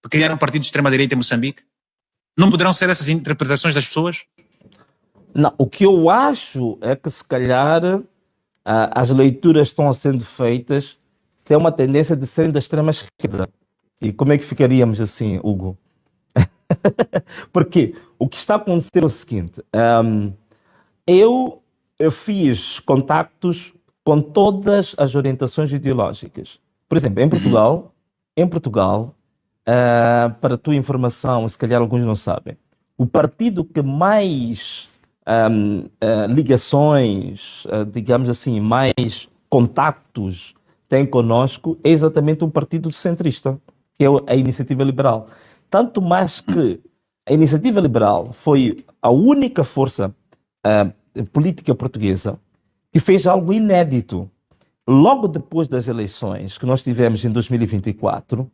criar um partido de extrema-direita em Moçambique? Não poderão ser essas interpretações das pessoas? Não, o que eu acho é que se calhar as leituras que estão sendo feitas têm uma tendência de serem da extrema esquerda. E como é que ficaríamos assim, Hugo? Porque o que está a acontecer é o seguinte, eu fiz contactos com todas as orientações ideológicas. Por exemplo, em Portugal, para a tua informação, se calhar alguns não sabem, o partido que mais ligações, digamos assim, mais contactos tem conosco é exatamente um partido centrista, que é a Iniciativa Liberal. Tanto mais que a Iniciativa Liberal foi a única força política portuguesa que fez algo inédito. Logo depois das eleições que nós tivemos em 2024,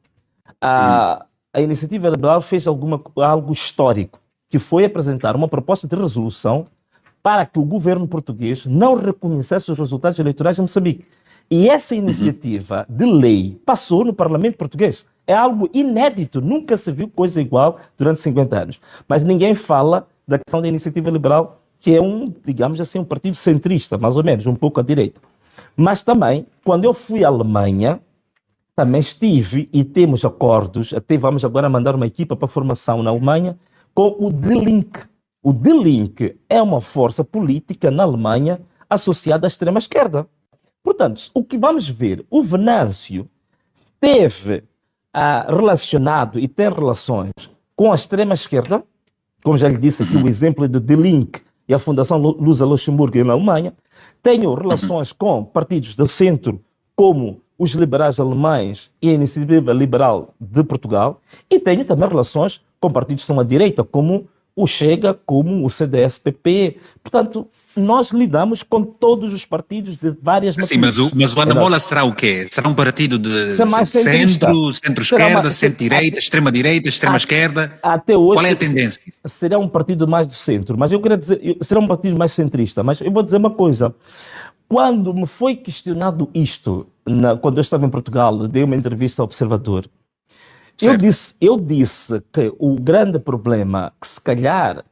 a Iniciativa Liberal fez algo histórico, que foi apresentar uma proposta de resolução para que o governo português não reconhecesse os resultados eleitorais em Moçambique. E essa iniciativa de lei passou no Parlamento português. É algo inédito, nunca se viu coisa igual durante 50 anos. Mas ninguém fala da questão da Iniciativa Liberal, que é digamos assim, um partido centrista, mais ou menos, um pouco à direita. Mas também, quando eu fui à Alemanha, também estive e temos acordos, até vamos agora mandar uma equipa para formação na Alemanha, com o Die Linke. O Die Linke é uma força política na Alemanha associada à extrema-esquerda. Portanto, o que vamos ver, o Venâncio teve relacionado e tem relações com a extrema-esquerda, como já lhe disse aqui o exemplo do Die Linke e a Fundação Rosa Luxemburgo na Alemanha, tenho relações com partidos do centro, como os liberais alemães e a Iniciativa Liberal de Portugal, e tenho também relações com partidos que são à direita, como o Chega, como o CDS-PP. Portanto, nós lidamos com todos os partidos de várias matrizes. Sim, mas o Anamola será o quê? Será um partido de centro, centro-esquerda, centro-direita, extrema-direita, extrema-esquerda? Até hoje, qual é a tendência? Será um partido mais do centro, mas eu queria dizer, será um partido mais centrista. Mas eu vou dizer uma coisa. Quando me foi questionado isto, quando eu estava em Portugal, dei uma entrevista ao Observador, eu disse que o grande problema, que se calhar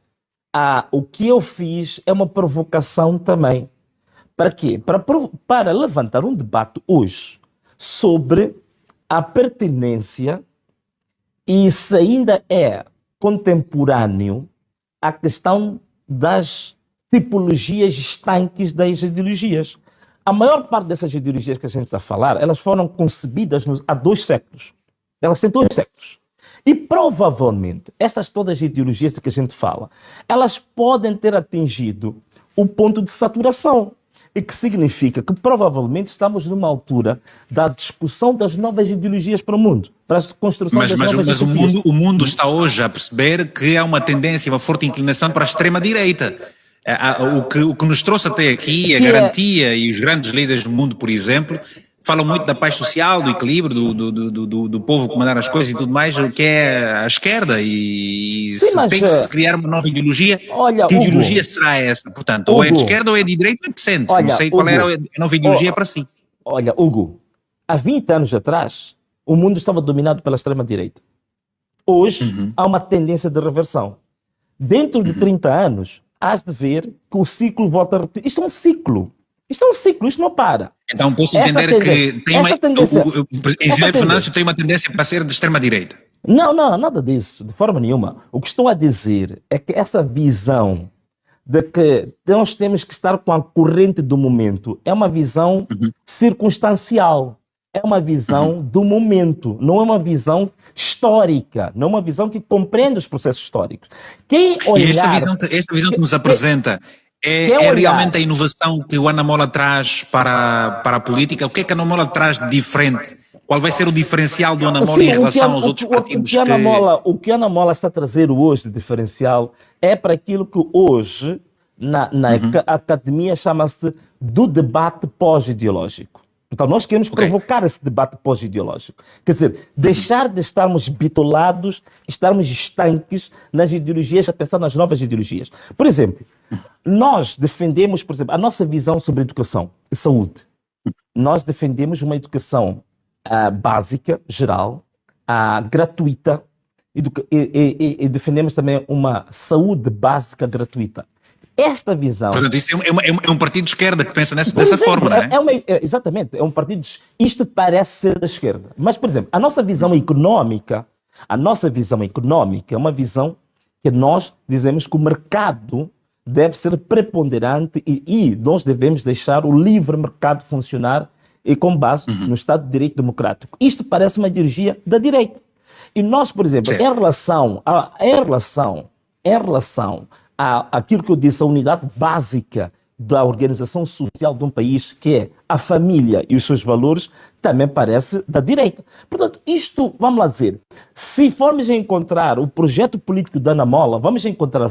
o que eu fiz é uma provocação também. Para quê? Para levantar um debate hoje sobre a pertinência e se ainda é contemporâneo a questão das tipologias estanques das ideologias. A maior parte dessas ideologias que a gente está a falar, elas foram concebidas há 2 séculos. Elas têm 2 séculos. E provavelmente, essas todas as ideologias que a gente fala, elas podem ter atingido o ponto de saturação. E que significa que provavelmente estamos numa altura da discussão das novas ideologias para o mundo. Para a construção das novas ideologias. Mas o mundo está hoje a perceber que há uma tendência, uma forte inclinação para a extrema-direita. O que nos trouxe até aqui, a garantia e os grandes líderes do mundo, por exemplo, falam muito da paz social, do equilíbrio, do povo comandar as coisas e tudo mais, o que é a esquerda. E sim, tem que se criar uma nova ideologia. Que ideologia será essa? Portanto, ou é de esquerda, ou é de direita, ou é de centro. Não sei qual era a nova ideologia para si. Olha, Hugo, há 20 anos atrás, o mundo estava dominado pela extrema-direita. Hoje, há uma tendência de reversão. Dentro de 30 anos, hás de ver que o ciclo volta a repetir. Isto é um ciclo. Isto não para. Então posso entender que o engenheiro Venâncio tem uma tendência para ser de extrema-direita. Não, nada disso, de forma nenhuma. O que estou a dizer é que essa visão de que nós temos que estar com a corrente do momento é uma visão circunstancial. É uma visão do momento, não é uma visão histórica, não é uma visão que compreende os processos históricos. E esta visão que nos apresenta é realmente a inovação que o Anamola traz para a política? O que é que a Anamola traz de diferente? Qual vai ser o diferencial do Anamola em relação aos outros partidos? O que a Anamola está a trazer hoje de diferencial é para aquilo que hoje na academia chama-se do debate pós-ideológico. Então nós queremos provocar esse debate pós-ideológico. Quer dizer, deixar de estarmos bitolados, estarmos estanques nas ideologias, a pensar nas novas ideologias. Por exemplo, nós defendemos, por exemplo, a nossa visão sobre educação e saúde. Nós defendemos uma educação básica, geral, gratuita e defendemos também uma saúde básica gratuita. Esta visão... Portanto, isso é um partido de esquerda que pensa dessa forma, não é? Exatamente, é um partido... Isto parece ser da esquerda. Mas, por exemplo, a nossa visão económica é uma visão que nós dizemos que o mercado deve ser preponderante e nós devemos deixar o livre mercado funcionar e com base no Estado de Direito Democrático. Isto parece uma ideologia da direita. E nós, por exemplo, em relação àquilo que eu disse, a unidade básica da organização social de um país, que é a família e os seus valores, também parece da direita. Portanto, isto, vamos lá dizer, se formos encontrar o projeto político da Ana Mola, vamos encontrar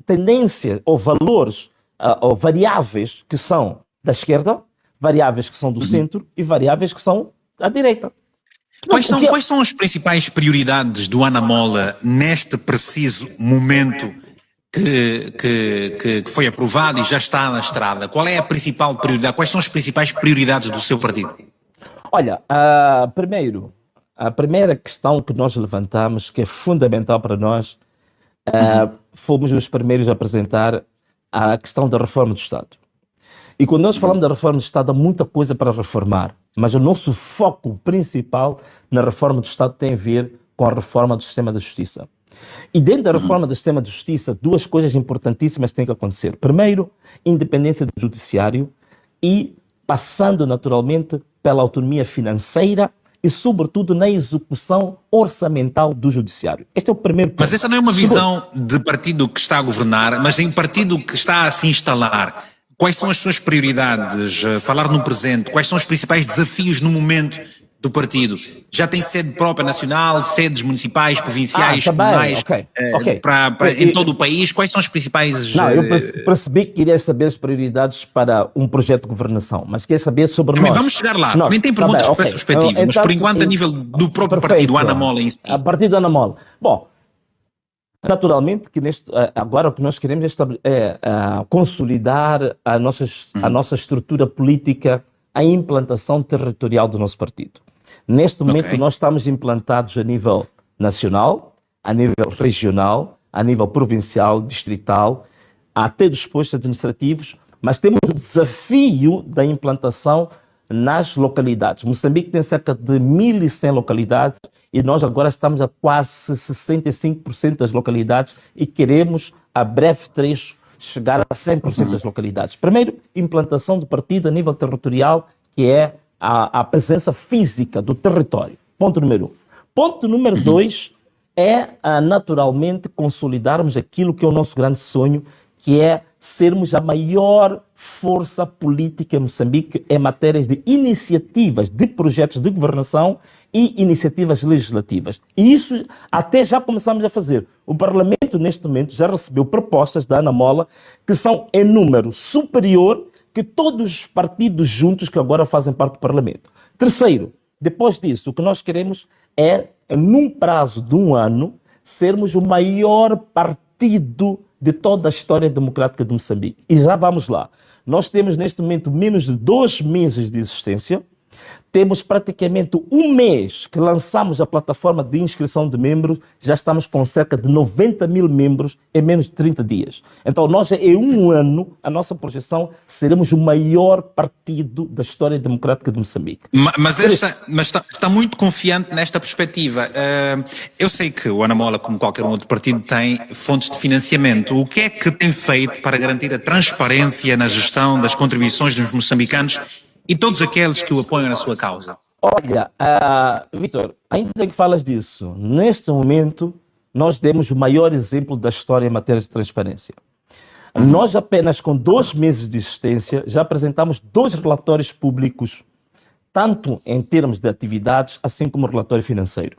tendência ou valores ou variáveis que são da esquerda, variáveis que são do centro e variáveis que são da direita. Quais são as principais prioridades do Ana Mola neste preciso momento que foi aprovado e já está na estrada? Qual é a principal prioridade? Quais são as principais prioridades do seu partido? Olha, primeiro, a primeira questão que nós levantamos, que é fundamental para nós, fomos os primeiros a apresentar a questão da reforma do Estado. E quando nós falamos da reforma do Estado, há muita coisa para reformar, mas o nosso foco principal na reforma do Estado tem a ver com a reforma do sistema da justiça. E dentro da reforma do sistema de justiça, duas coisas importantíssimas têm que acontecer. Primeiro, independência do judiciário e passando naturalmente pela autonomia financeira e, sobretudo, na execução orçamental do judiciário. Este é o primeiro ponto. Mas essa não é uma visão de partido que está a governar, mas em partido que está a se instalar. Quais são as suas prioridades? Falar no presente. Quais são os principais desafios no momento do partido? Já tem sede própria nacional, sedes municipais, provinciais, comunais, em todo o país? Quais são os principais... Não, eu percebi que queria saber as prioridades para um projeto de governação, mas queria saber sobre nós. Vamos chegar lá. Também tem perguntas para essa perspectiva, mas por enquanto a nível do próprio partido, Ana Mola em si. A partir do Ana Mola. Bom, naturalmente que agora o que nós queremos é consolidar a nossa estrutura política, a implantação territorial do nosso partido. Neste momento nós estamos implantados a nível nacional, a nível regional, a nível provincial, distrital, até dos postos administrativos, mas temos o desafio da implantação nas localidades. Moçambique tem cerca de 1.100 localidades e nós agora estamos a quase 65% das localidades e queremos, a breve trecho, chegar a 100% das localidades. Primeiro, implantação do partido a nível territorial, que é a presença física do território. Ponto número 1. Ponto número 2 é, naturalmente, consolidarmos aquilo que é o nosso grande sonho, que é sermos a maior força política em Moçambique em matérias de iniciativas, de projetos de governação e iniciativas legislativas. E isso até já começamos a fazer. O Parlamento, neste momento, já recebeu propostas da Ana Mola que são em número superior que todos os partidos juntos que agora fazem parte do Parlamento. Terceiro, depois disso, o que nós queremos é, num prazo de 1 ano, sermos o maior partido de toda a história democrática de Moçambique. E já vamos lá. Nós temos neste momento menos de 2 meses de existência. Temos praticamente 1 mês que lançamos a plataforma de inscrição de membros, já estamos com cerca de 90 mil membros em menos de 30 dias. Então nós, em 1 ano, a nossa projeção, seremos o maior partido da história democrática de Moçambique. Mas está muito confiante nesta perspectiva. Eu sei que o Ana Mola, como qualquer outro partido, tem fontes de financiamento. O que é que tem feito para garantir a transparência na gestão das contribuições dos moçambicanos e todos aqueles que o apoiam na sua causa? Olha, Vítor, ainda que falas disso, neste momento nós demos o maior exemplo da história em matéria de transparência. Nós apenas com 2 meses de existência já apresentamos 2 relatórios públicos, tanto em termos de atividades, assim como relatório financeiro.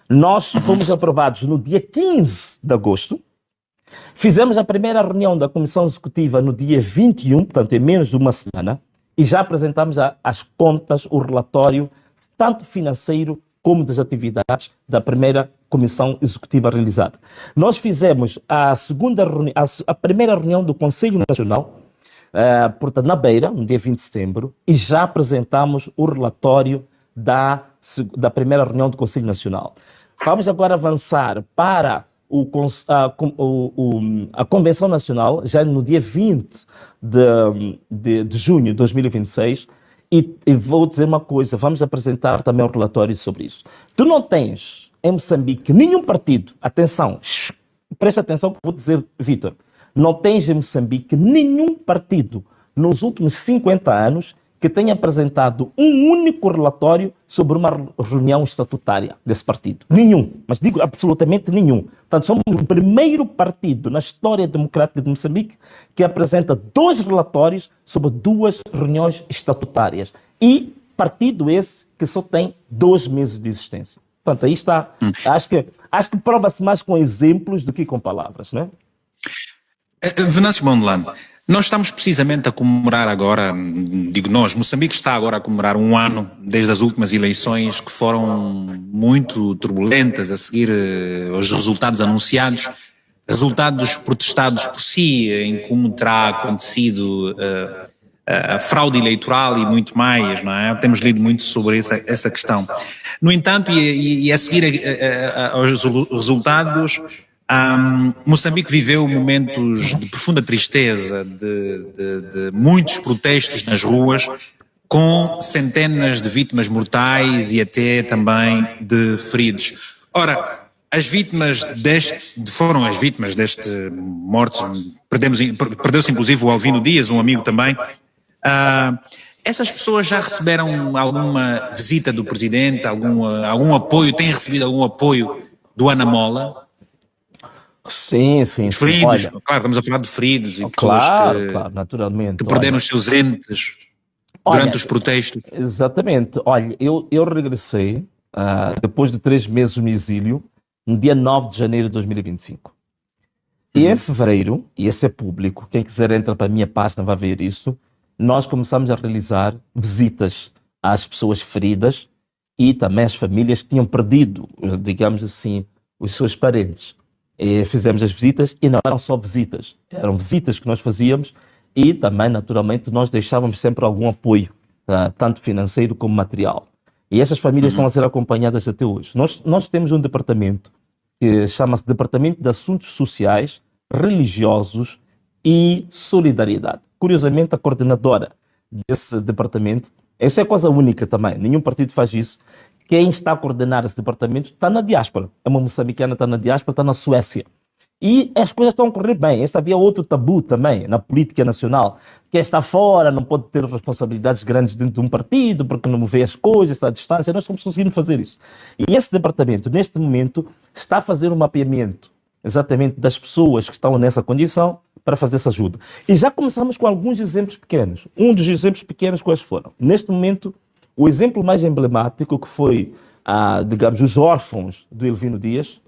Nós fomos aprovados no dia 15 de agosto, fizemos a primeira reunião da Comissão Executiva no dia 21, portanto em menos de 1 semana, e já apresentamos as contas, o relatório, tanto financeiro como das atividades da primeira comissão executiva realizada. Nós fizemos a primeira reunião do Conselho Nacional, portanto, na Beira, no dia 20 de setembro, e já apresentamos o relatório da da primeira reunião do Conselho Nacional. Vamos agora avançar para a Convenção Nacional, já no dia 20 de junho de 2026, e vou dizer uma coisa, vamos apresentar também um relatório sobre isso. Tu não tens em Moçambique nenhum partido, atenção, presta atenção que vou dizer, Vítor, não tens em Moçambique nenhum partido nos últimos 50 anos que tenha apresentado um único relatório sobre uma reunião estatutária desse partido. Nenhum, mas digo absolutamente nenhum. Portanto, somos o primeiro partido na história democrática de Moçambique que apresenta 2 relatórios sobre 2 reuniões estatutárias. E partido esse que só tem 2 meses de existência. Portanto, aí está. Acho que prova-se mais com exemplos do que com palavras, não é? Venâncio Mondlane, nós estamos precisamente a comemorar agora, digo nós, Moçambique está agora a comemorar um ano desde as últimas eleições que foram muito turbulentas a seguir aos resultados anunciados, resultados protestados por si, em como terá acontecido a fraude eleitoral e muito mais, não é? Temos lido muito sobre essa questão. No entanto, e a seguir aos resultados, Moçambique viveu momentos de profunda tristeza, de muitos protestos nas ruas, com centenas de vítimas mortais e até também de feridos. Ora, as vítimas foram as vítimas deste mortes, perdeu-se inclusive o Alvino Dias, um amigo também. Essas pessoas já receberam alguma visita do presidente, algum apoio, têm recebido algum apoio do Anamola? Sim. Feridos, Olha, claro, estamos a falar de feridos e pessoas claro, naturalmente. que perderam os seus entes durante os protestos. Exatamente. Olha, eu regressei depois de 3 meses no exílio, no dia 9 de janeiro de 2025. E em fevereiro, e esse é público, quem quiser entra para a minha página vai ver isso, nós começamos a realizar visitas às pessoas feridas e também às famílias que tinham perdido, digamos assim, os seus parentes. E fizemos as visitas e não eram só visitas, eram visitas que nós fazíamos e também, naturalmente, nós deixávamos sempre algum apoio, tanto financeiro como material. E essas famílias estão a ser acompanhadas até hoje. Nós temos um departamento que chama-se Departamento de Assuntos Sociais, Religiosos e Solidariedade. Curiosamente, a coordenadora desse departamento, essa é coisa única também, nenhum partido faz isso. Quem está a coordenar esse departamento está na diáspora. É uma moçambicana, está na diáspora, está na Suécia. E as coisas estão a correr bem. Esse havia outro tabu também na política nacional. Quem está fora não pode ter responsabilidades grandes dentro de um partido, porque não vê as coisas, está à distância. Nós estamos conseguindo fazer isso. E esse departamento, neste momento, está a fazer um mapeamento exatamente das pessoas que estão nessa condição para fazer essa ajuda. E já começamos com alguns exemplos pequenos. Um dos exemplos pequenos quais foram? Neste momento, o exemplo mais emblemático que foi, digamos, os órfãos do Elvino Dias.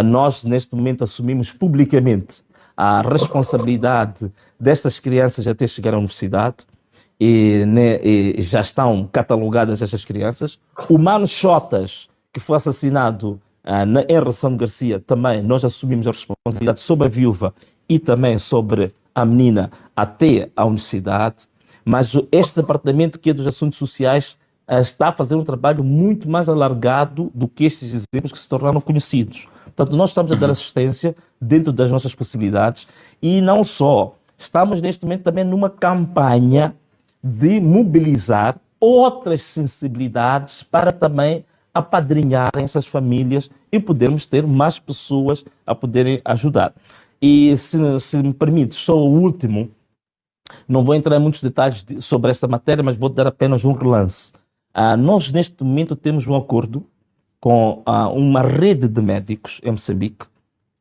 Nós, neste momento, assumimos publicamente a responsabilidade destas crianças até chegar à universidade e já estão catalogadas estas crianças. O Mano Chotas, que foi assassinado em Reção de Garcia, também nós assumimos a responsabilidade sobre a viúva e também sobre a menina até à universidade. Mas este departamento que é dos assuntos sociais está a fazer um trabalho muito mais alargado do que estes exemplos que se tornaram conhecidos. Portanto, nós estamos a dar assistência dentro das nossas possibilidades e não só. Estamos neste momento também numa campanha de mobilizar outras sensibilidades para também apadrinharem essas famílias e podermos ter mais pessoas a poderem ajudar. E se me permite, só o último, não vou entrar em muitos detalhes sobre esta matéria, mas vou dar apenas um relance. Nós, neste momento, temos um acordo com uma rede de médicos em Moçambique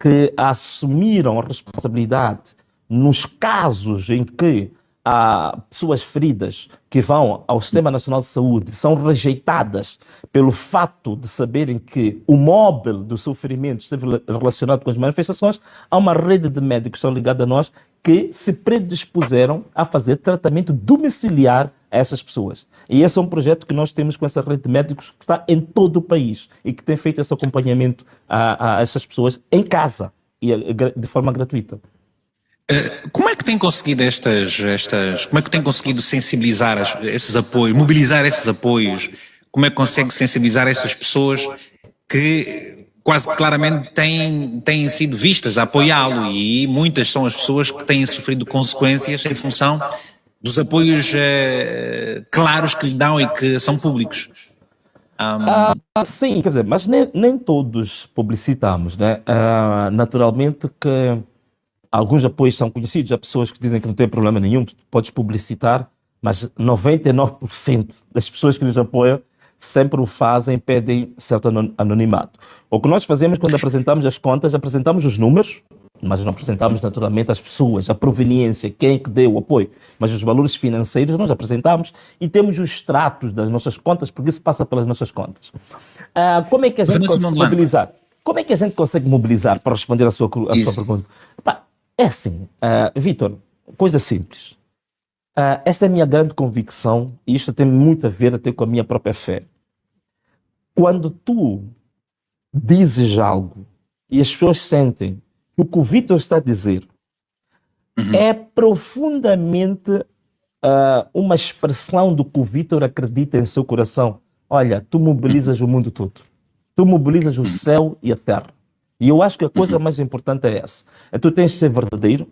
que assumiram a responsabilidade nos casos em que pessoas feridas que vão ao Sistema Nacional de Saúde são rejeitadas pelo fato de saberem que o móvel do seu ferimento esteve relacionado com as manifestações. Há uma rede de médicos que estão ligados a nós que se predispuseram a fazer tratamento domiciliar a essas pessoas. E esse é um projeto que nós temos com essa rede de médicos que está em todo o país e que tem feito esse acompanhamento a essas pessoas em casa e de forma gratuita. Como é que tem conseguido como é que tem conseguido sensibilizar esses apoios, mobilizar esses apoios? como é que consegue sensibilizar essas pessoas que quase claramente têm sido vistas a apoiá-lo, e muitas são as pessoas que têm sofrido consequências em função dos apoios claros que lhe dão e que são públicos. Sim, quer dizer, mas nem todos publicitamos, né? Naturalmente que alguns apoios são conhecidos, há pessoas que dizem que não tem problema nenhum, tu podes publicitar, mas 99% das pessoas que nos apoiam sempre o fazem, pedem certo anonimato. O que nós fazemos quando apresentamos as contas, apresentamos os números, mas não apresentamos naturalmente as pessoas, a proveniência, quem é que deu o apoio. Mas os valores financeiros nós apresentamos e temos os extratos das nossas contas, porque isso passa pelas nossas contas. Como é que a gente consegue mobilizar? Como é que a gente consegue mobilizar, para responder à sua pergunta? É assim, Vítor, coisa simples. Esta é a minha grande convicção, e isto tem muito a ver até com a minha própria fé. Quando tu dizes algo e as pessoas sentem que o o Vítor está a dizer é profundamente uma expressão do que o Vítor acredita em seu coração, olha, tu mobilizas o mundo todo. Tu mobilizas o céu e a terra. E eu acho que a coisa mais importante é essa. Tu tens de ser verdadeiro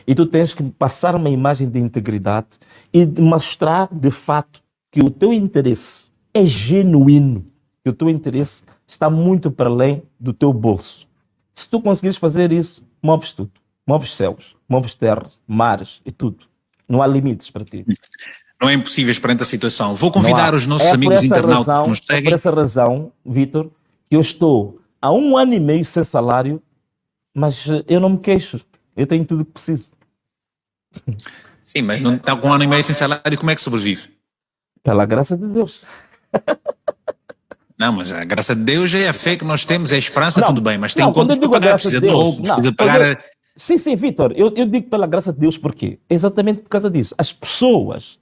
e tu tens que passar uma imagem de integridade e de mostrar, de fato, que o teu interesse é genuíno, que o teu interesse está muito para além do teu bolso. Se tu conseguires fazer isso, moves tudo. Moves céus, moves terras, mares e tudo. Não há limites para ti. Não é impossível perante a situação. Vou convidar os nossos amigos internautas que nos seguem. É por essa razão, Vítor, que eu estou há 1 ano e meio sem salário, mas eu não me queixo. Eu tenho tudo o que preciso. Sim, mas não está com 1 ano e meio sem salário, como é que sobrevive? Pela graça de Deus. Não, mas a graça de Deus é a fé que nós temos, é a esperança, tudo bem, mas tem contas para a pagar, graça precisa de de Deus, roubo, precisa pagar... Sim, Vítor, eu digo pela graça de Deus porque exatamente por causa disso. As pessoas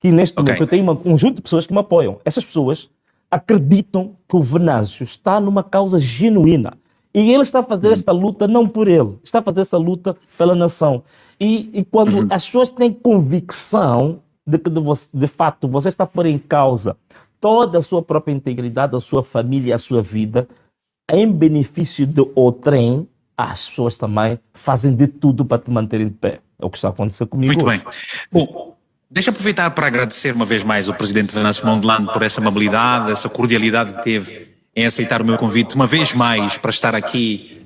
que neste momento, eu tenho um conjunto de pessoas que me apoiam, essas pessoas acreditam que o Venâncio está numa causa genuína. E ele está a fazer esta luta não por ele, está a fazer essa luta pela nação. E quando as pessoas têm convicção de que de fato você está a pôr em causa toda a sua própria integridade, a sua família, a sua vida, em benefício de outrem, as pessoas também fazem de tudo para te manterem de pé. É o que está a acontecer comigo. Muito bem. Bom, deixa eu aproveitar para agradecer uma vez mais ao Presidente Venâncio Mondlane por essa amabilidade, essa cordialidade que teve em aceitar o meu convite, uma vez mais, para estar aqui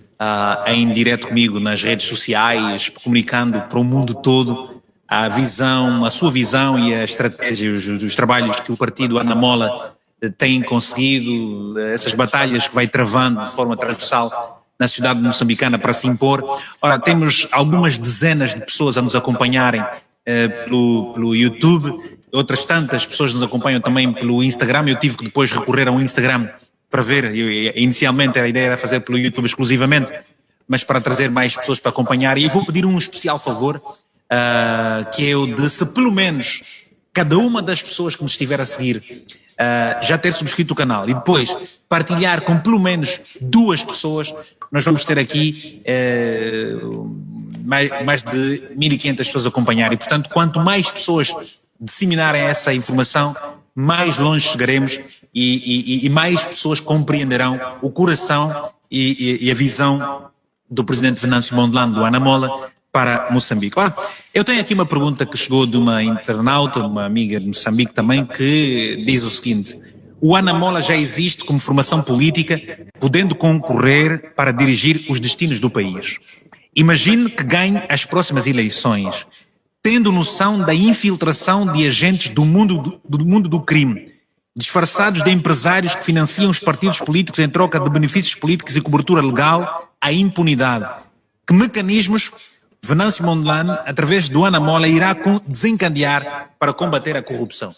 em direto comigo nas redes sociais, comunicando para o mundo todo a visão, a sua visão e a estratégia, os trabalhos que o partido Anamola tem conseguido, essas batalhas que vai travando de forma transversal na cidade moçambicana para se impor. Ora, temos algumas dezenas de pessoas a nos acompanharem pelo YouTube, outras tantas pessoas nos acompanham também pelo Instagram. Eu tive que depois recorrer a um Instagram para ver, inicialmente a ideia era fazer pelo YouTube exclusivamente, mas para trazer mais pessoas para acompanhar. E vou pedir um especial favor, que é o de, se pelo menos cada uma das pessoas que nos estiver a seguir já ter subscrito o canal e depois partilhar com pelo menos 2 pessoas, nós vamos ter aqui mais de 1.500 pessoas a acompanhar. E, portanto, quanto mais pessoas disseminarem essa informação, mais longe chegaremos e mais pessoas compreenderão o coração e a visão do Presidente Venâncio Mondlane do Anamola para Moçambique. Ora, eu tenho aqui uma pergunta que chegou de uma internauta, de uma amiga de Moçambique também, que diz o seguinte: o Anamola já existe como formação política, podendo concorrer para dirigir os destinos do país. Imagine que ganhe as próximas eleições, tendo noção da infiltração de agentes do mundo do crime, disfarçados de empresários que financiam os partidos políticos em troca de benefícios políticos e cobertura legal, à impunidade. Que mecanismos Venâncio Mondlane, através do Anamola, irá desencadear para combater a corrupção?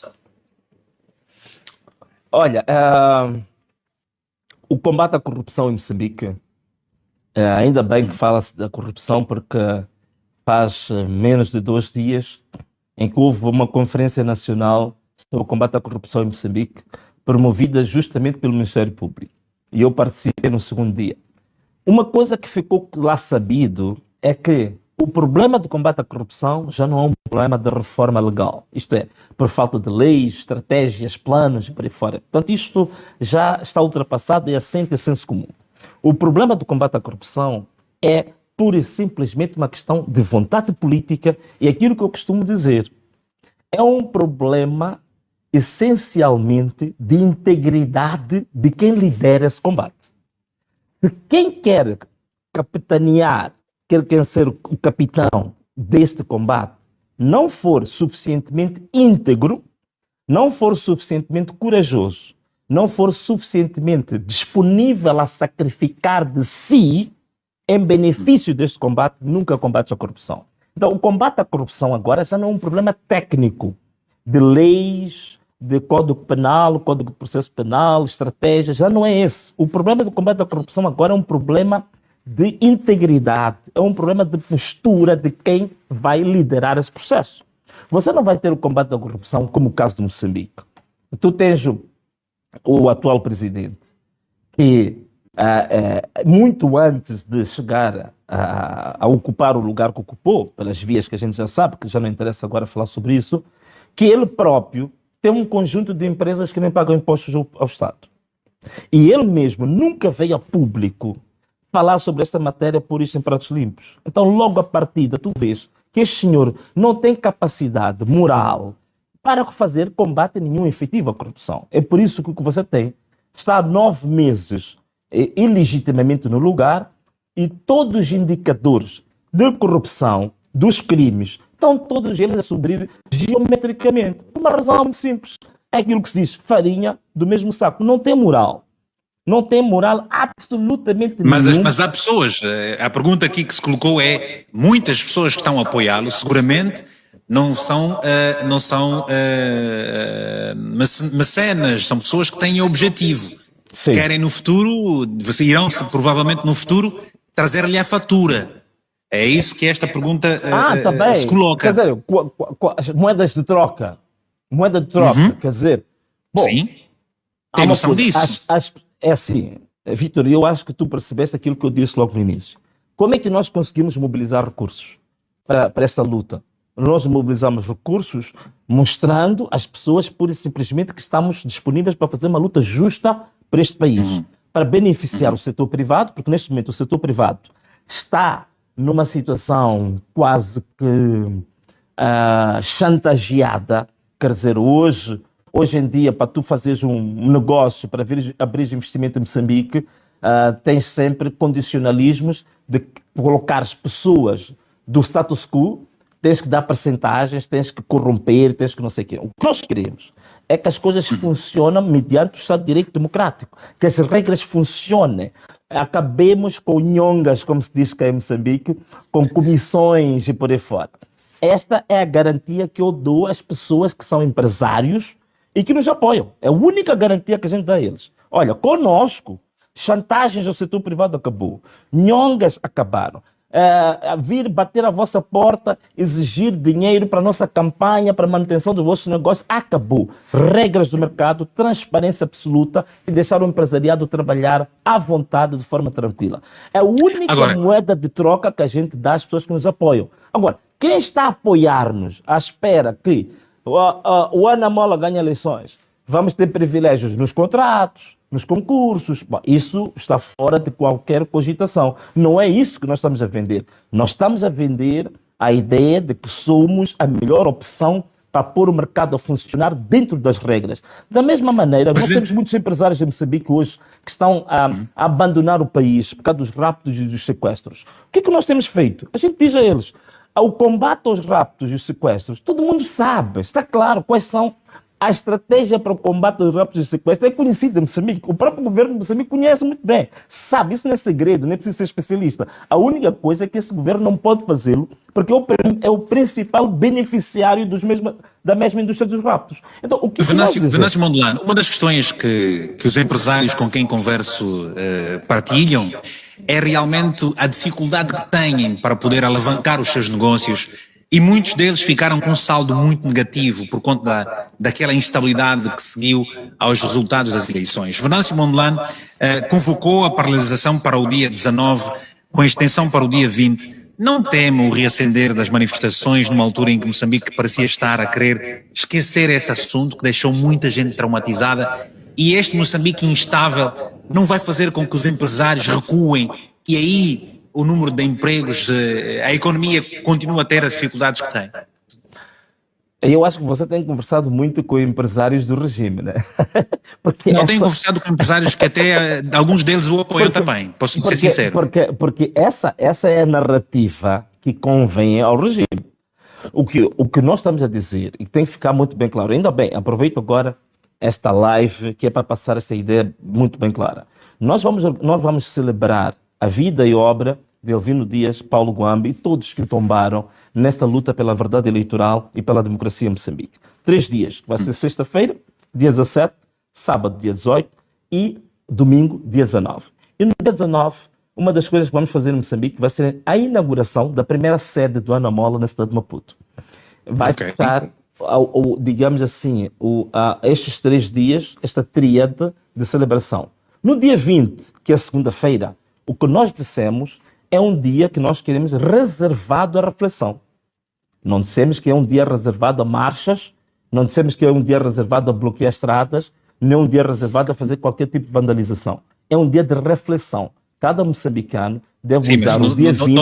Olha, o combate à corrupção em Moçambique, ainda bem que fala-se da corrupção, porque faz menos de 2 dias em que houve uma conferência nacional sobre o combate à corrupção em Moçambique, promovida justamente pelo Ministério Público. E eu participei no 2º dia. Uma coisa que ficou lá sabido é que O problema do combate à corrupção já não é um problema de reforma legal. Isto é, por falta de leis, estratégias, planos e por aí fora. Portanto, isto já está ultrapassado e assente a senso comum. O problema do combate à corrupção é pura e simplesmente uma questão de vontade política e aquilo que eu costumo dizer. É um problema essencialmente de integridade de quem lidera esse combate. Se quem quer capitanear, quer ser o capitão deste combate, não for suficientemente íntegro, não for suficientemente corajoso, não for suficientemente disponível a sacrificar de si em benefício deste combate, nunca combate a corrupção. Então, o combate à corrupção agora já não é um problema técnico de leis, de código penal, código de processo penal, estratégia, já não é esse. O problema do combate à corrupção agora é um problema de integridade, é um problema de postura de quem vai liderar esse processo. Você não vai ter o combate à corrupção como o caso de Moçambique. Tu tens o atual presidente que muito antes de chegar a ocupar o lugar que ocupou, pelas vias que a gente já sabe, que já não interessa agora falar sobre isso, que ele próprio tem um conjunto de empresas que nem pagam impostos ao Estado. E ele mesmo nunca veio a público falar sobre esta matéria por isso em pratos limpos. Então, logo a partida, tu vês que este senhor não tem capacidade moral para fazer combate nenhum efetivo à corrupção. É por isso que o que você tem está há 9 meses ilegitimamente no lugar e todos os indicadores de corrupção, dos crimes, estão todos eles a subir geometricamente. Por uma razão muito simples. É aquilo que se diz, farinha do mesmo saco. Não tem moral. Não tem moral absolutamente nenhuma. Mas há pessoas, a pergunta aqui que se colocou é, muitas pessoas que estão a apoiá-lo, seguramente não são mecenas, são pessoas que têm objetivo. Sim. Querem no futuro, irão provavelmente no futuro trazer-lhe a fatura. É isso que esta pergunta se coloca. Quer dizer, moedas de troca. Moeda de troca, quer dizer... Bom, sim, tem noção disso. É assim, Vítor, eu acho que tu percebeste aquilo que eu disse logo no início. Como é que nós conseguimos mobilizar recursos para esta luta? Nós mobilizamos recursos mostrando às pessoas pura e simplesmente que estamos disponíveis para fazer uma luta justa para este país, para beneficiar o setor privado, porque neste momento o setor privado está numa situação quase que chantageada. Quer dizer, hoje em dia, para tu fazeres um negócio, para abrir investimento em Moçambique, tens sempre condicionalismos de colocar as pessoas do status quo, tens que dar percentagens, tens que corromper, tens que não sei o quê. O que nós queremos é que as coisas funcionem mediante o Estado de Direito Democrático, que as regras funcionem. Acabemos com nhongas, como se diz cá em Moçambique, com comissões e por aí fora. Esta é a garantia que eu dou às pessoas que são empresários e que nos apoiam. É a única garantia que a gente dá a eles. Olha, conosco, chantagens ao setor privado acabou. Nhongas acabaram. Vir bater à vossa porta, exigir dinheiro para a nossa campanha, para a manutenção dos vossos negócios, acabou. Regras do mercado, transparência absoluta e deixar o empresariado trabalhar à vontade, de forma tranquila. É a única moeda de troca que a gente dá às pessoas que nos apoiam. Agora, quem está a apoiar-nos à espera que o Ana Mola ganhe eleições, vamos ter privilégios nos contratos, nos concursos, bom, isso está fora de qualquer cogitação. Não é isso que nós estamos a vender. Nós estamos a vender a ideia de que somos a melhor opção para pôr o mercado a funcionar dentro das regras. Da mesma maneira, nós temos muitos empresários em Moçambique hoje que estão a abandonar o país por causa dos raptos e dos sequestros. O que é que nós temos feito? A gente diz a eles, o combate aos raptos e os sequestros, todo mundo sabe, está claro quais são. A estratégia para o combate aos raptos e sequestros é conhecida em Moçambique. O próprio governo de Moçambique conhece muito bem. Sabe, isso não é segredo, nem precisa ser especialista. A única coisa é que esse governo não pode fazê-lo porque é o principal beneficiário da mesma indústria dos raptos. Então, o que Venâncio Mondlane, uma das questões que os empresários com quem converso partilham é realmente a dificuldade que têm para poder alavancar os seus negócios. E muitos deles ficaram com um saldo muito negativo por conta daquela instabilidade que seguiu aos resultados das eleições. Venâncio Mondlane convocou a paralisação para o dia 19, com extensão para o dia 20, não teme o reacender das manifestações numa altura em que Moçambique parecia estar a querer esquecer esse assunto que deixou muita gente traumatizada, e este Moçambique instável não vai fazer com que os empresários recuem e aí o número de empregos, a economia continua a ter as dificuldades que tem? Eu acho que você tem conversado muito com empresários do regime, né? Porque Não, tenho conversado com empresários que até alguns deles o apoiam também, posso ser sincero. Porque essa é a narrativa que convém ao regime. O que nós estamos a dizer, e que tem que ficar muito bem claro, ainda bem, aproveito agora esta live que é para passar esta ideia muito bem clara. Nós vamos celebrar a vida e obra de Elvino Dias, Paulo Guambi e todos que tombaram nesta luta pela verdade eleitoral e pela democracia em Moçambique. 3 dias, vai ser sexta-feira, dia 17, sábado, dia 18 e domingo, dia 19. E no dia 19, uma das coisas que vamos fazer em Moçambique vai ser a inauguração da primeira sede do Anamola na cidade de Maputo. Vai estar, digamos assim, estes 3 dias, esta tríade de celebração. No dia 20, que é segunda-feira, o que nós dissemos é um dia que nós queremos reservado à reflexão. Não dissemos que é um dia reservado a marchas, não dissemos que é um dia reservado a bloquear estradas, nem um dia reservado a fazer qualquer tipo de vandalização. É um dia de reflexão. Cada moçambicano deve usar o dia 20...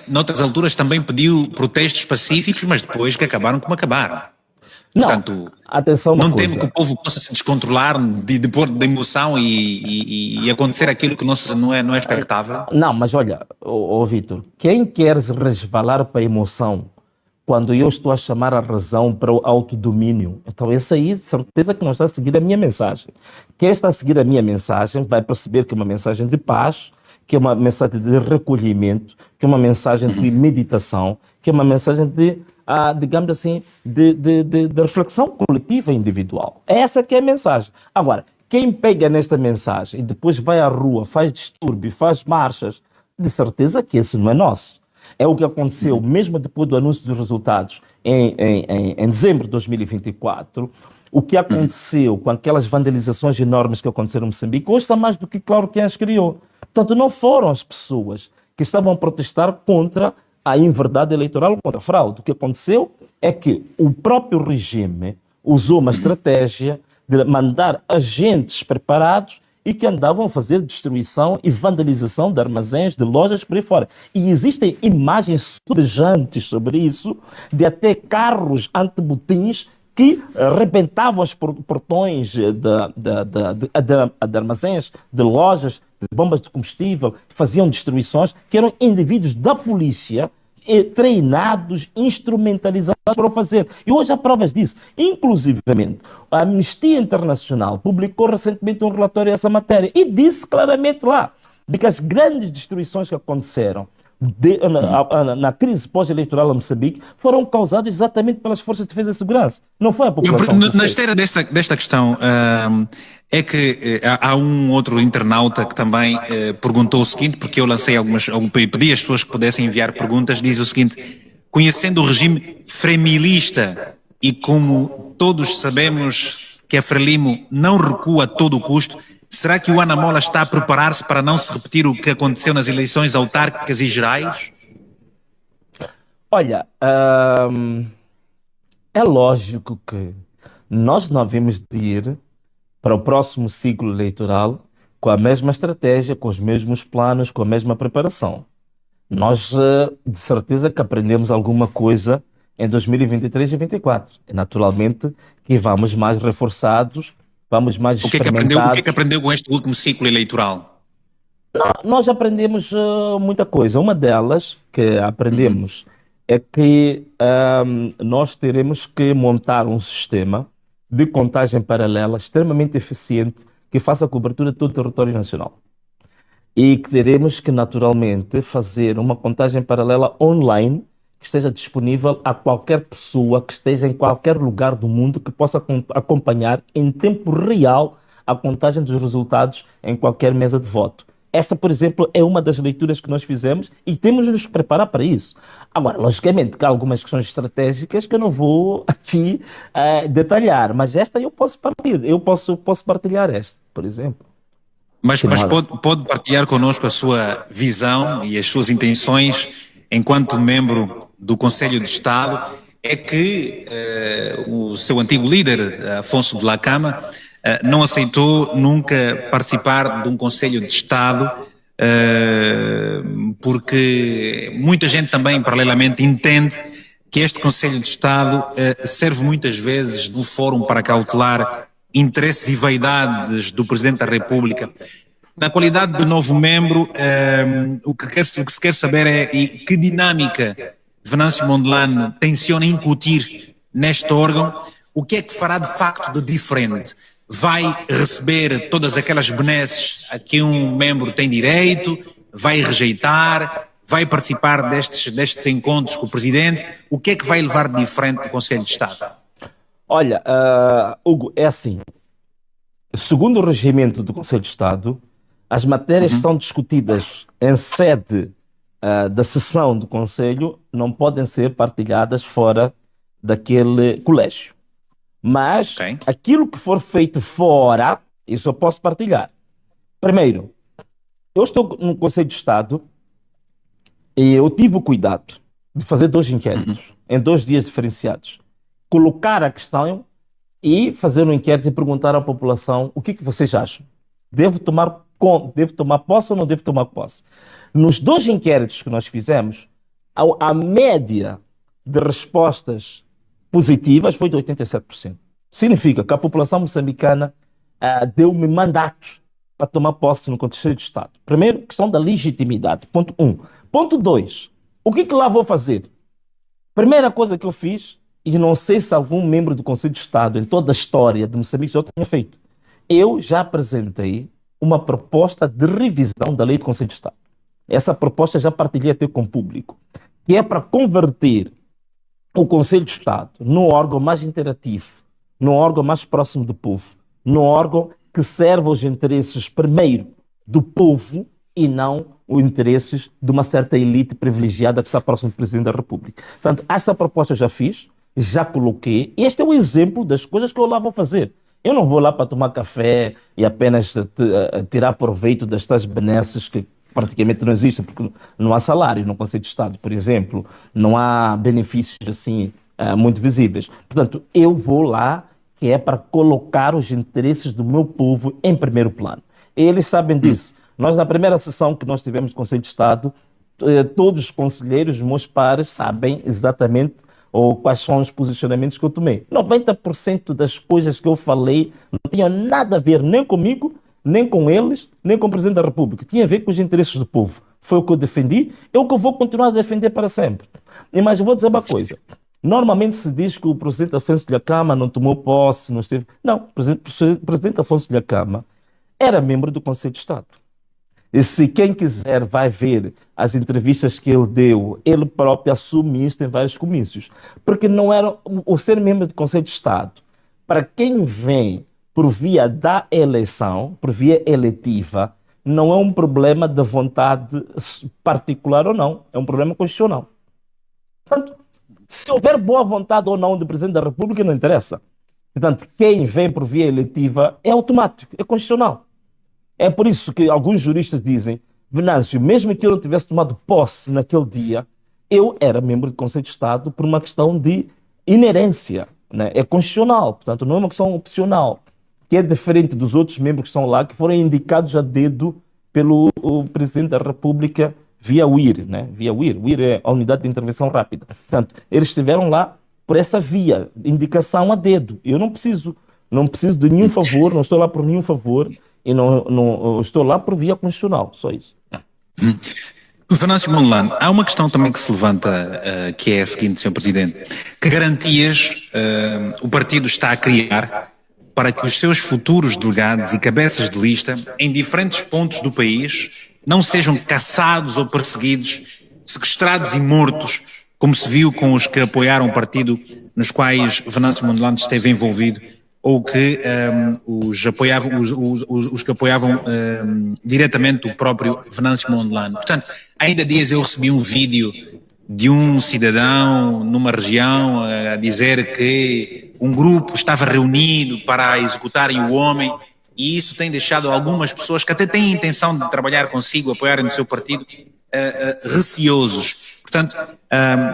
Noutras alturas também pediu protestos pacíficos, mas depois que acabaram como acabaram. Não, portanto, atenção, não temo que o povo possa se descontrolar de pôr de emoção e acontecer aquilo que não é expectável? Não, mas olha, Vítor, quem quer se resvalar para a emoção quando eu estou a chamar a razão para o autodomínio? Então esse aí, certeza que não está a seguir a minha mensagem. Quem está a seguir a minha mensagem vai perceber que é uma mensagem de paz, que é uma mensagem de recolhimento, que é uma mensagem de meditação, que é uma mensagem de digamos assim, de reflexão coletiva e individual. Essa que é a mensagem. Agora, quem pega nesta mensagem e depois vai à rua, faz distúrbio, faz marchas, de certeza que esse não é nosso. É o que aconteceu mesmo depois do anúncio dos resultados em dezembro de 2024. O que aconteceu com aquelas vandalizações enormes que aconteceram em Moçambique, hoje está mais do que claro quem as criou. Portanto, não foram as pessoas que estavam a protestar contra a inverdade eleitoral, contra a fraude. O que aconteceu é que o próprio regime usou uma estratégia de mandar agentes preparados e que andavam a fazer destruição e vandalização de armazéns, de lojas por aí fora. E existem imagens sobejantes sobre isso, de até carros antibotins que arrebentavam os portões de armazéns, de lojas, de bombas de combustível, faziam destruições, que eram indivíduos da polícia treinados, instrumentalizados para o fazer. E hoje há provas disso. Inclusivamente, a Amnistia Internacional publicou recentemente um relatório a essa matéria e disse claramente lá de que as grandes destruições que aconteceram na crise pós-eleitoral em Moçambique foram causadas exatamente pelas forças de defesa e segurança. Não foi a população. Na esteira desta questão, é que há um outro internauta que também perguntou o seguinte, porque eu lancei pedi às pessoas que pudessem enviar perguntas, diz o seguinte: conhecendo o regime fremilista e como todos sabemos que a Frelimo não recua a todo o custo, será que o Anamola está a preparar-se para não se repetir o que aconteceu nas eleições autárquicas e gerais? Olha, é lógico que nós não devemos de ir para o próximo ciclo eleitoral com a mesma estratégia, com os mesmos planos, com a mesma preparação. Nós, de certeza, que aprendemos alguma coisa em 2023 e 2024. Naturalmente que vamos mais reforçados, vamos mais experimentados. O que é que aprendeu com este último ciclo eleitoral? Nós aprendemos muita coisa. Uma delas que aprendemos é que nós teremos que montar um sistema de contagem paralela extremamente eficiente que faça a cobertura de todo o território nacional. E que teremos que, naturalmente, fazer uma contagem paralela online que esteja disponível a qualquer pessoa que esteja em qualquer lugar do mundo que possa acompanhar em tempo real a contagem dos resultados em qualquer mesa de voto. Esta, por exemplo, é uma das leituras que nós fizemos e temos de nos preparar para isso. Agora, logicamente, que há algumas questões estratégicas que eu não vou aqui detalhar, mas esta eu posso partilhar, esta, por exemplo. Que Mas nada. pode partilhar connosco a sua visão e as suas intenções enquanto membro do Conselho de Estado. É que o seu antigo líder, Afonso de Lacama, não aceitou nunca participar de um Conselho de Estado, porque muita gente também, paralelamente, entende que este Conselho de Estado serve muitas vezes de um fórum para cautelar interesses e vaidades do Presidente da República. Na qualidade de novo membro, o que se quer saber é que dinâmica Venâncio Mondlane tenciona incutir neste órgão. O que é que fará de facto de diferente? Vai receber todas aquelas benesses a que um membro tem direito? Vai rejeitar? Vai participar destes encontros com o Presidente? O que é que vai levar de diferente do Conselho de Estado? Olha, Hugo, é assim. Segundo o regimento do Conselho de Estado, as matérias que são discutidas em sede da sessão do Conselho não podem ser partilhadas fora daquele colégio. Mas aquilo que for feito fora, isso eu posso partilhar. Primeiro, eu estou no Conselho de Estado e eu tive o cuidado de fazer 2 inquéritos em 2 dias diferenciados. Colocar a questão e fazer um inquérito e perguntar à população o que vocês acham. Devo tomar posse ou não devo tomar posse? Nos 2 inquéritos que nós fizemos, a média de respostas positivas foi de 87%. Significa que a população moçambicana deu-me mandato para tomar posse no Conselho de Estado. Primeiro, questão da legitimidade. Ponto 1. Ponto 2. O que lá vou fazer? Primeira coisa que eu fiz, e não sei se algum membro do Conselho de Estado em toda a história de Moçambique já tenha feito, eu já apresentei uma proposta de revisão da lei do Conselho de Estado. Essa proposta já partilhei até com o público, que é para converter o Conselho de Estado num órgão mais interativo, num órgão mais próximo do povo, num órgão que serve aos interesses, primeiro, do povo e não os interesses de uma certa elite privilegiada que está próximo do Presidente da República. Portanto, essa proposta eu já fiz, já coloquei. Este é o exemplo das coisas que eu lá vou fazer. Eu não vou lá para tomar café e apenas tirar proveito das tais benesses que praticamente não existem, porque não há salário no Conselho de Estado, por exemplo, não há benefícios assim muito visíveis. Portanto, eu vou lá que é para colocar os interesses do meu povo em primeiro plano. Eles sabem disso. Nós, na primeira sessão que nós tivemos do Conselho de Estado, todos os conselheiros, os meus pares, sabem exatamente quais são os posicionamentos que eu tomei. 90% das coisas que eu falei não tinham nada a ver nem comigo, nem com eles, nem com o Presidente da República. Tinha a ver com os interesses do povo. Foi o que eu defendi, é o que eu vou continuar a defender para sempre. Mas eu vou dizer uma coisa. Normalmente se diz que o Presidente Afonso de Lacama não tomou posse, não esteve... Não, o Presidente Afonso de Lacama era membro do Conselho de Estado. E se quem quiser vai ver as entrevistas que ele deu, ele próprio assume isso em vários comícios. Porque não era o ser membro do Conselho de Estado. Para quem vem por via da eleição, por via eletiva, não é um problema de vontade particular ou não. É um problema constitucional. Portanto, se houver boa vontade ou não do Presidente da República, não interessa. Portanto, quem vem por via eletiva é automático, é constitucional. É por isso que alguns juristas dizem, Venâncio, mesmo que eu não tivesse tomado posse naquele dia, eu era membro do Conselho de Estado por uma questão de inerência, né? É constitucional, portanto não é uma questão opcional, que é diferente dos outros membros que estão lá, que foram indicados a dedo pelo Presidente da República via UIR, né? Via UIR. UIR é a Unidade de Intervenção Rápida. Portanto, eles estiveram lá por essa via, indicação a dedo. Eu não preciso de nenhum favor, não estou lá por nenhum favor, e não estou lá por via constitucional, só isso. Venâncio Mondlane, há uma questão também que se levanta, que é a seguinte, Sr. Presidente. Que garantias o partido está a criar para que os seus futuros delegados e cabeças de lista em diferentes pontos do país não sejam caçados ou perseguidos, sequestrados e mortos, como se viu com os que apoiaram o partido nos quais Venâncio Mondlane esteve envolvido, ou que os que apoiavam diretamente o próprio Venâncio Mondlane. Portanto, ainda há dias eu recebi um vídeo de um cidadão numa região a dizer que um grupo estava reunido para executarem o homem e isso tem deixado algumas pessoas que até têm intenção de trabalhar consigo, apoiarem no seu partido, receosos. Portanto,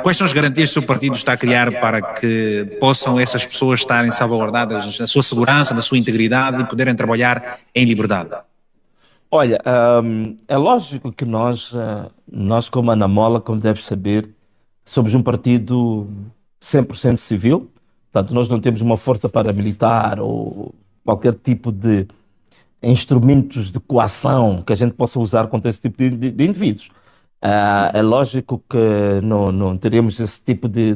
quais são as garantias que o seu partido está a criar para que possam essas pessoas estarem salvaguardadas na sua segurança, na sua integridade e poderem trabalhar em liberdade? Olha, é lógico que nós como Anamola, como deves saber, somos um partido 100% civil, portanto, nós não temos uma força paramilitar ou qualquer tipo de instrumentos de coação que a gente possa usar contra esse tipo de indivíduos. É lógico que não teremos esse tipo de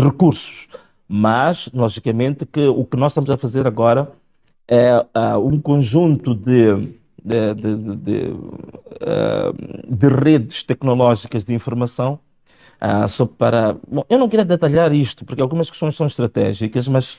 recursos, mas, logicamente, que o que nós estamos a fazer agora é um conjunto de redes tecnológicas de informação. Bom, eu não queria detalhar isto, porque algumas questões são estratégicas, mas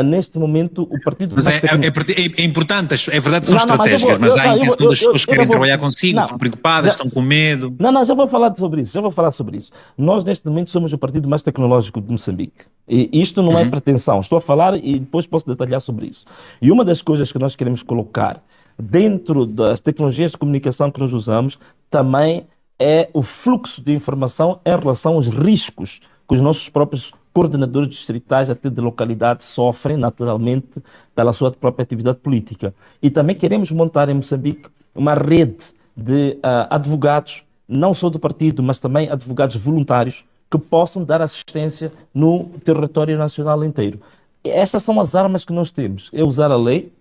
neste momento o partido... Mas é importante, é verdade que são Não, não, mas estratégicas, mas há a intenção das pessoas que querem já vou... trabalhar consigo, Não, estão preocupadas, estão com medo. já vou falar sobre isso, já vou falar sobre isso. Nós, neste momento, somos o partido mais tecnológico de Moçambique. E isto não é pretensão, estou a falar e depois posso detalhar sobre isso. E uma das coisas que nós queremos colocar dentro das tecnologias de comunicação que nós usamos também é o fluxo de informação em relação aos riscos que os nossos próprios coordenadores distritais até de localidade sofrem naturalmente pela sua própria atividade política. E também queremos montar em Moçambique uma rede de advogados, não só do partido, mas também advogados voluntários que possam dar assistência no território nacional inteiro. Estas são as armas que nós temos. É usar a lei,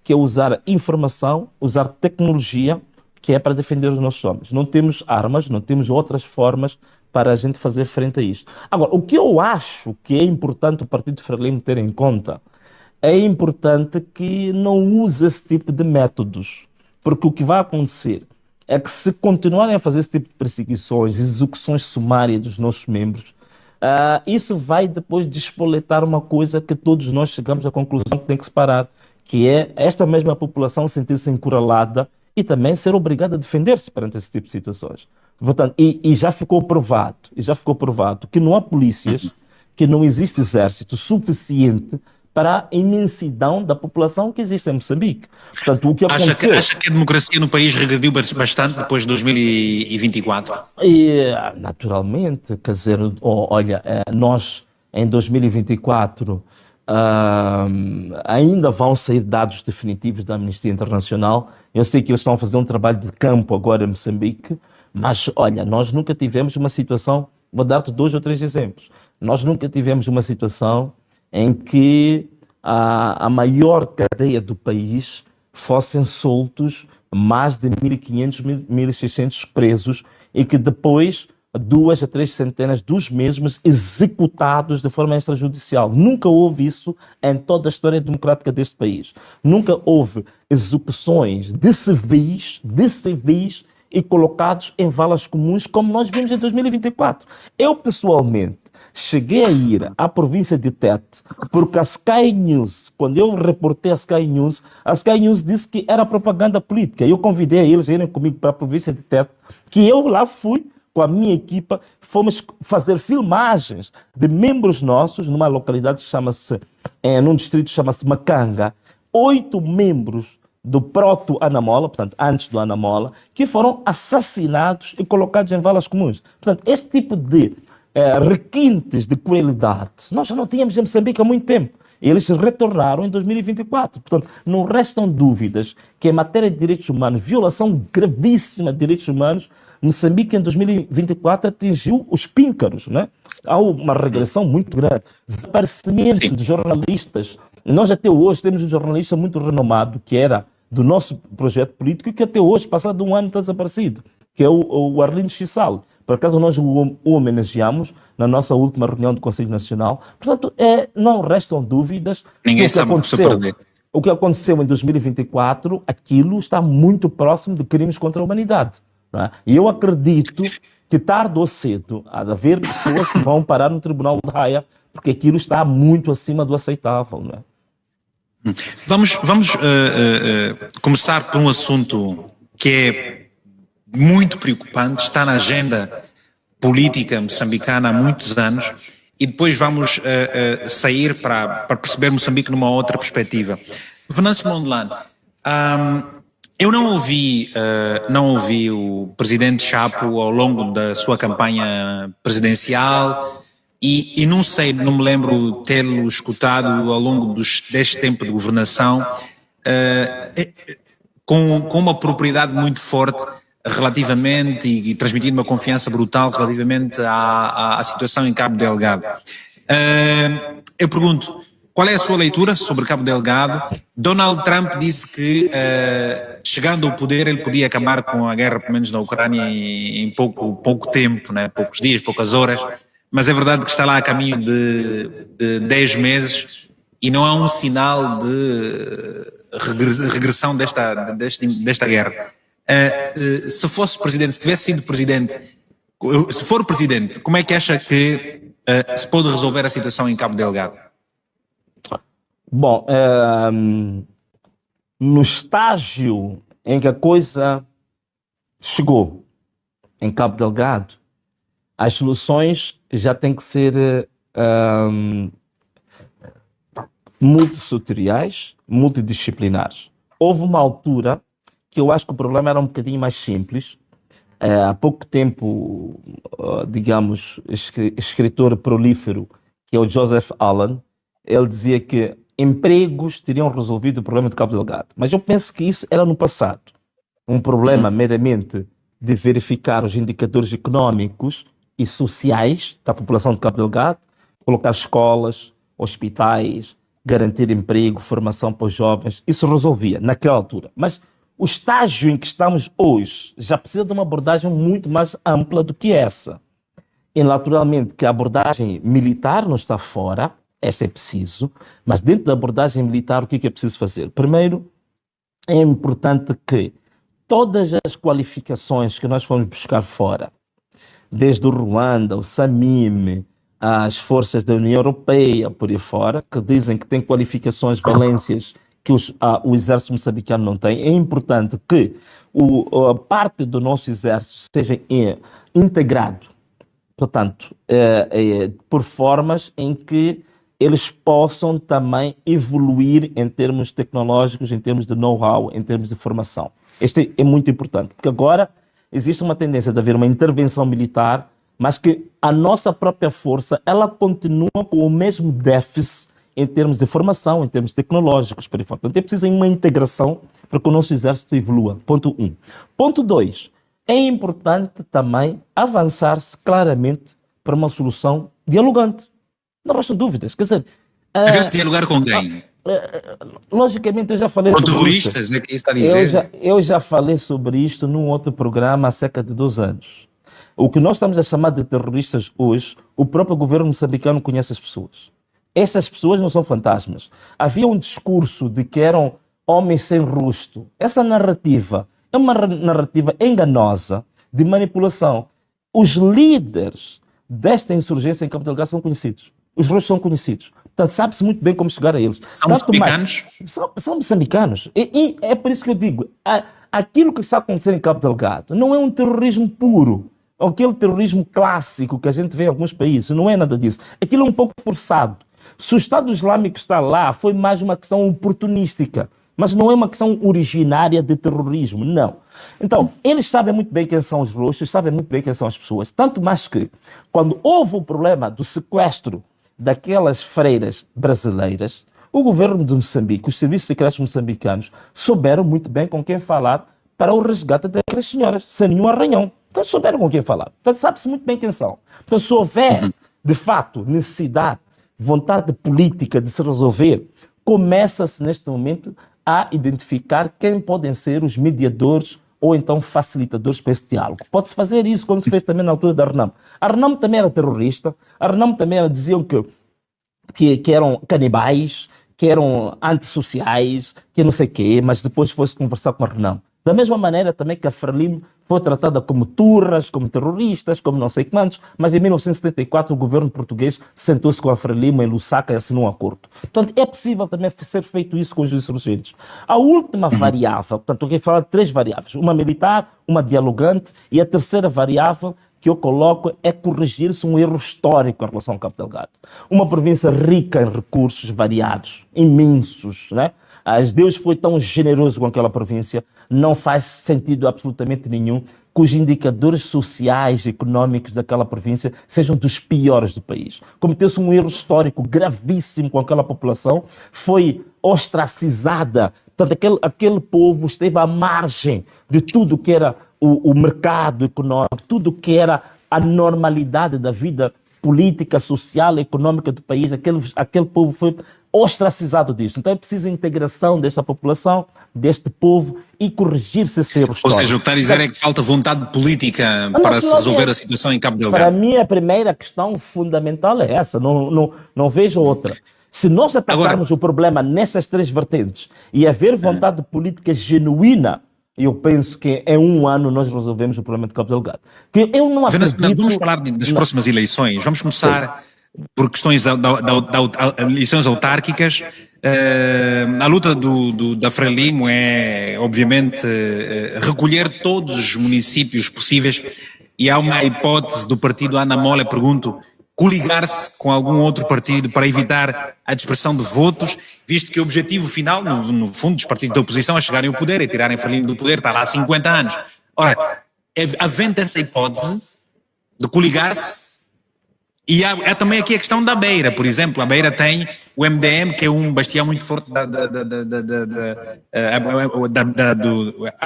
que é usar a informação, usar tecnologia, que é para defender os nossos homens. Não temos armas, não temos outras formas para a gente fazer frente a isto. Agora, o que eu acho que é importante o Partido Frelimo ter em conta, é importante que não use esse tipo de métodos, porque o que vai acontecer é que se continuarem a fazer esse tipo de perseguições, execuções sumárias dos nossos membros, isso vai depois despoletar uma coisa que todos nós chegamos à conclusão que tem que se parar, que é esta mesma população sentir-se encurralada e também ser obrigada a defender-se perante esse tipo de situações. Portanto, e já ficou provado que não há polícias, que não existe exército suficiente para a imensidão da população que existe em Moçambique. Portanto, o que aconteceu... Acha que a democracia no país regrediu bastante depois de 2024? Naturalmente, quer dizer, olha, nós em 2024 ainda vão sair dados definitivos da Amnistia Internacional. Eu sei que eles estão a fazer um trabalho de campo agora em Moçambique, mas olha, nós nunca tivemos uma situação, vou dar-te 2 ou 3 exemplos, nós nunca tivemos uma situação em que a maior cadeia do país fossem soltos mais de 1.500, 1.600 presos e que depois 2 a 3 centenas dos mesmos executados de forma extrajudicial. Nunca houve isso em toda a história democrática deste país. Nunca houve execuções de civis e colocados em valas comuns como nós vimos em 2024. Eu, pessoalmente, cheguei a ir à província de Tete, porque a Sky News, quando eu reportei a Sky News disse que era propaganda política. Eu convidei eles a irem comigo para a província de Tete, que eu lá fui com a minha equipa, fomos fazer filmagens de membros nossos numa localidade que chama-se, num distrito chama-se Macanga, 8 membros do proto-Anamola, portanto, antes do Anamola, que foram assassinados e colocados em valas comuns. Portanto, este tipo de requintes de crueldade nós já não tínhamos em Moçambique há muito tempo. Eles retornaram em 2024. Portanto, não restam dúvidas que em matéria de direitos humanos, violação gravíssima de direitos humanos, Moçambique em 2024 atingiu os píncaros, né? Há uma regressão muito grande. Desaparecimento de jornalistas. Nós até hoje temos um jornalista muito renomado, que era do nosso projeto político, e que até hoje, passado um ano, está desaparecido, que é o Arlindo Chissalo. Por acaso nós o homenageamos na nossa última reunião do Conselho Nacional. Portanto, não restam dúvidas. Ninguém sabe o que se perder. O que aconteceu em 2024, aquilo está muito próximo de crimes contra a humanidade. Não é? E eu acredito que tarde ou cedo há de haver pessoas que vão parar no Tribunal de Haia, porque aquilo está muito acima do aceitável. Não é? Vamos começar por um assunto que é muito preocupante, está na agenda política moçambicana há muitos anos, e depois vamos sair para perceber Moçambique numa outra perspectiva. Venâncio Mondlane, eu não ouvi o presidente Chapo ao longo da sua campanha presidencial e não sei, não me lembro tê-lo escutado ao longo deste tempo de governação com uma propriedade muito forte relativamente e transmitindo uma confiança brutal relativamente à situação em Cabo Delgado. Eu pergunto, qual é a sua leitura sobre Cabo Delgado? Donald Trump disse que, chegando ao poder, ele podia acabar com a guerra, pelo menos na Ucrânia, em pouco tempo, né? Poucos dias, poucas horas, mas é verdade que está lá a caminho de 10 meses e não há um sinal de regressão desta guerra. Se fosse presidente, se tivesse sido presidente, se for presidente, como é que acha que se pode resolver a situação em Cabo Delgado? Bom, no estágio em que a coisa chegou em Cabo Delgado, as soluções já têm que ser multissetoriais, multidisciplinares. Houve uma altura que eu acho que o problema era um bocadinho mais simples. Há pouco tempo, digamos, escritor prolífero, que é o Joseph Allen, ele dizia que empregos teriam resolvido o problema de Cabo Delgado. Mas eu penso que isso era no passado. Um problema meramente de verificar os indicadores económicos e sociais da população de Cabo Delgado, colocar escolas, hospitais, garantir emprego, formação para os jovens, isso resolvia naquela altura. Mas o estágio em que estamos hoje já precisa de uma abordagem muito mais ampla do que essa. E naturalmente que a abordagem militar não está fora, essa é preciso, mas dentro da abordagem militar o que é preciso fazer? Primeiro, é importante que todas as qualificações que nós fomos buscar fora, desde o Ruanda, o SAMIM, as forças da União Europeia, por aí fora, que dizem que têm qualificações, valências que o exército moçambicano não tem, é importante que a parte do nosso exército seja integrado, portanto, por formas em que eles possam também evoluir em termos tecnológicos, em termos de know-how, em termos de formação. Este é muito importante, porque agora existe uma tendência de haver uma intervenção militar, mas que a nossa própria força, ela continua com o mesmo déficit em termos de formação, em termos tecnológicos, por exemplo. Então é preciso uma integração para que o nosso exército evolua. Ponto 1. Ponto 2. É importante também avançar-se claramente para uma solução dialogante. Não restam dúvidas. Quer dizer, Queres dialogar com quem? Logicamente, eu já falei Com sobre terroristas, isso. é que isso está a dizer? Eu já falei sobre isto num outro programa há cerca de 2 anos. O que nós estamos a chamar de terroristas hoje, o próprio governo moçambicano conhece as pessoas. Essas pessoas não são fantasmas. Havia um discurso de que eram homens sem rosto. Essa narrativa é uma narrativa enganosa de manipulação. Os líderes desta insurgência em Cabo Delgado são conhecidos. Os rostos são conhecidos. Portanto, sabe-se muito bem como chegar a eles. São moçambicanos? São moçambicanos. E é por isso que eu digo, aquilo que está acontecendo em Cabo Delgado não é um terrorismo puro. Aquele terrorismo clássico que a gente vê em alguns países. Não é nada disso. Aquilo é um pouco forçado. Se o Estado Islâmico está lá, foi mais uma questão oportunística. Mas não é uma questão originária de terrorismo, não. Então, eles sabem muito bem quem são os rostos, sabem muito bem quem são as pessoas. Tanto mais que, quando houve o problema do sequestro daquelas freiras brasileiras, o governo de Moçambique, os serviços secretos moçambicanos, souberam muito bem com quem falar para o resgate daquelas senhoras, sem nenhum arranhão. Então, souberam com quem falar. Portanto, sabe-se muito bem quem são. Então, se houver, de fato, necessidade, vontade política de se resolver, começa-se neste momento a identificar quem podem ser os mediadores ou então facilitadores para esse diálogo. Pode-se fazer isso como se fez também na altura da Renamo. A Renamo também era terrorista, a Renamo também diziam que eram canibais, que eram antissociais, que não sei o quê, mas depois foi-se conversar com a Renamo. Da mesma maneira também que a Frelimo foi tratada como turras, como terroristas, como não sei quantos, mas em 1974 o governo português sentou-se com a Frelimo em Lusaka e assinou um acordo. Portanto, é possível também ser feito isso com os insurgentes. A última variável, portanto, eu quero falar de 3 variáveis, uma militar, uma dialogante e a terceira variável que eu coloco é corrigir-se um erro histórico em relação ao Cabo Delgado. Uma província rica em recursos variados, imensos, né? Deus foi tão generoso com aquela província, não faz sentido absolutamente nenhum que os indicadores sociais e económicos daquela província sejam dos piores do país. Cometeu-se um erro histórico gravíssimo com aquela população, foi ostracizada. Portanto, aquele povo esteve à margem de tudo que era o mercado econômico, tudo que era a normalidade da vida política, social, econômica do país. Aquele povo foi ostracizado disso. Então é preciso integração dessa população, deste povo, e corrigir-se esse erro Ou histórico. seja, o que está a dizer é que falta vontade política para se resolver a situação em Cabo Para Delgado. mim, a primeira questão fundamental é essa, não vejo outra. Se nós atacarmos o problema nessas três vertentes e haver vontade política genuína, eu penso que em um ano nós resolvemos o problema de Cabo Delgado. Que eu não acredito... Vamos falar das próximas eleições. Vamos começar por questões eleições autárquicas. A luta da Frelimo é, obviamente, recolher todos os municípios possíveis, e há uma hipótese do partido Ana Mola, pergunto, coligar-se com algum outro partido para evitar a dispersão de votos, visto que o objetivo final, no fundo, dos partidos da oposição é chegarem ao poder e tirarem Frelimo do poder, está lá há 50 anos. Ora, havendo essa hipótese de coligar-se, e há também aqui a questão da Beira, por exemplo. A Beira tem o MDM, que é um bastião muito forte a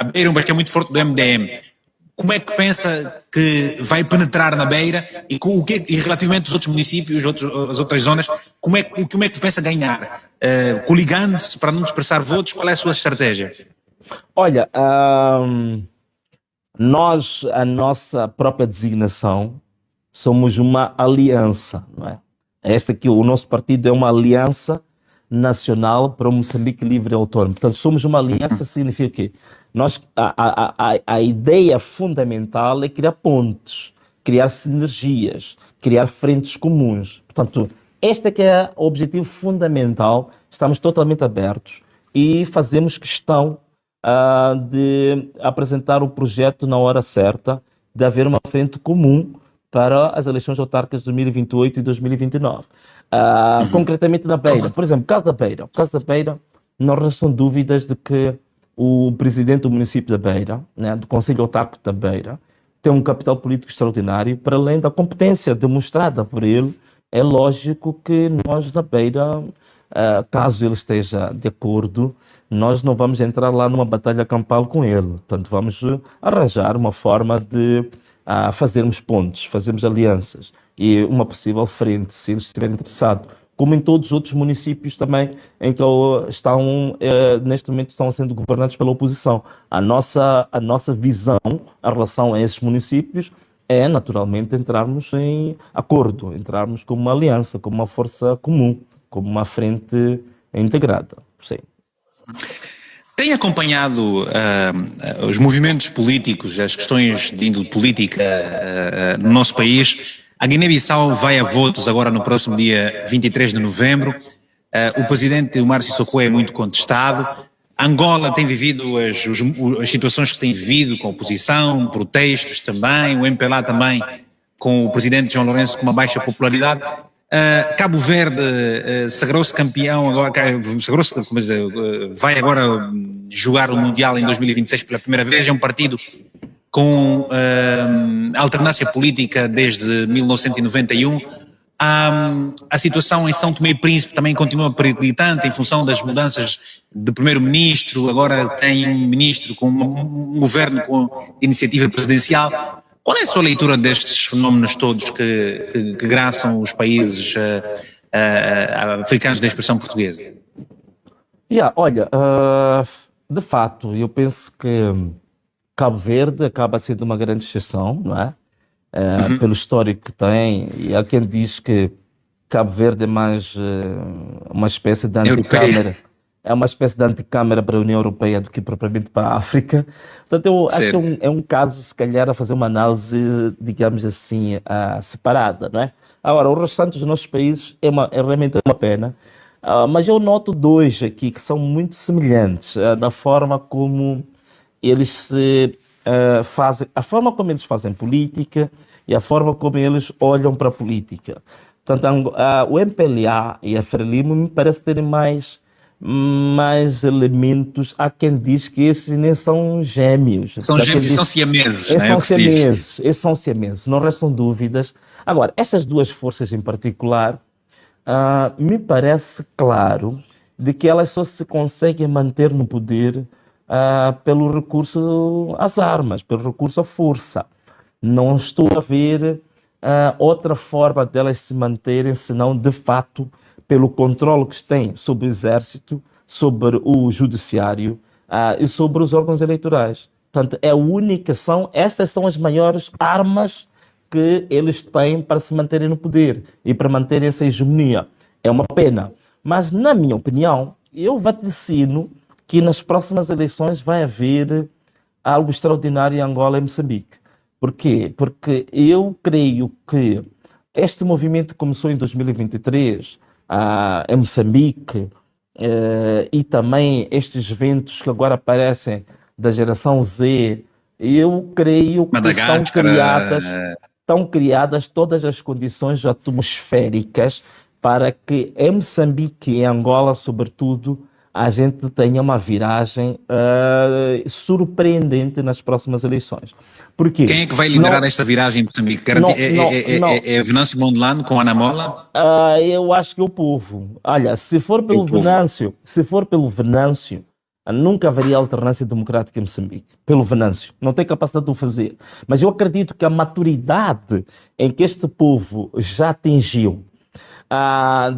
Beira é um bastião muito forte do MDM. Como é que pensa que vai penetrar na Beira e relativamente aos outros municípios, as outras zonas, como é que pensa ganhar? Coligando-se para não dispersar votos? Qual é a sua estratégia? Olha, nós, a nossa própria designação, somos uma aliança, não é? O nosso partido é uma aliança nacional para o Moçambique Livre e Autônomo. Portanto, somos uma aliança, significa o quê? A ideia fundamental é criar pontes, criar sinergias, criar frentes comuns. Portanto, este é que é o objetivo fundamental. Estamos totalmente abertos e fazemos questão de apresentar o projeto na hora certa, de haver uma frente comum para as eleições autárquicas de 2028 e 2029. Concretamente na Beira, por exemplo, o caso da Beira, não restam dúvidas de que o presidente do município da Beira, né, do Conselho Autárquico da Beira, tem um capital político extraordinário, para além da competência demonstrada por ele. É lógico que nós na Beira, caso ele esteja de acordo, nós não vamos entrar lá numa batalha campal com ele. Portanto, vamos arranjar uma forma de fazermos pontes, fazermos alianças e uma possível frente, se ele estiver interessado, como em todos os outros municípios também em que neste momento estão sendo governados pela oposição. A nossa visão em relação a esses municípios é, naturalmente, entrarmos em acordo, entrarmos como uma aliança, como uma força comum, como uma frente integrada. Sim. Tem acompanhado os movimentos políticos, as questões de índole política no nosso país. A Guiné-Bissau vai a votos agora no próximo dia 23 de novembro. O presidente Omar Sissoko é muito contestado. Angola tem vivido as situações que tem vivido, com oposição, protestos também, o MPLA também, com o presidente João Lourenço com uma baixa popularidade. Cabo Verde sagrou-se campeão agora, vai agora jogar o Mundial em 2026 pela primeira vez. É um partido com alternância política desde 1991. A situação em São Tomé e Príncipe também continua periclitante em função das mudanças de primeiro-ministro. Agora tem um ministro com um governo com iniciativa presidencial. Qual é a sua leitura destes fenómenos todos que graçam os países africanos da expressão portuguesa? Olha, de fato, eu penso que Cabo Verde acaba sendo uma grande exceção, não é? Pelo histórico que tem, e há quem diz que Cabo Verde é mais uma espécie de anticâmara. É uma espécie de anticâmara para a União Europeia do que propriamente para a África. Portanto, eu acho que é um caso, se calhar, a fazer uma análise, digamos assim, separada, não é? Agora, o restante dos nossos países é realmente uma pena, mas eu noto dois aqui que são muito semelhantes na forma como eles se fazem, a forma como eles fazem política e a forma como eles olham para a política. Portanto, o MPLA e a Frelimo me parece terem mais mais elementos. Há quem diz que esses nem são gêmeos. São Há quem gêmeos, diz são siameses, esses não é? É o são que se diz. siameses, esses são siameses, não restam dúvidas. Agora, estas duas forças em particular, me parece claro de que elas só se conseguem manter no poder pelo recurso às armas, pelo recurso à força. Não estou a ver outra forma delas se manterem, senão de fato pelo controle que têm sobre o exército, sobre o judiciário e sobre os órgãos eleitorais. Portanto, estas são as maiores armas que eles têm para se manterem no poder e para manterem essa hegemonia. É uma pena. Mas, na minha opinião, eu vaticino que nas próximas eleições vai haver algo extraordinário em Angola e Moçambique. Por quê? Porque eu creio que este movimento começou em 2023 em Moçambique e também estes ventos que agora aparecem da geração Z, eu creio que Madagascar, estão criadas todas as condições atmosféricas para que em Moçambique e em Angola, sobretudo, a gente tenha uma viragem surpreendente nas próximas eleições. Porquê? quem é que vai Não, liderar esta viragem em Moçambique? não, não, não. É Venâncio Mondlane com Ana Mola? Eu acho que é o povo. Olha, se for É o pelo povo. Venâncio, nunca haveria alternância democrática em Moçambique. Pelo Venâncio. Não tem capacidade de o fazer. Mas eu acredito que a maturidade em que este povo já atingiu,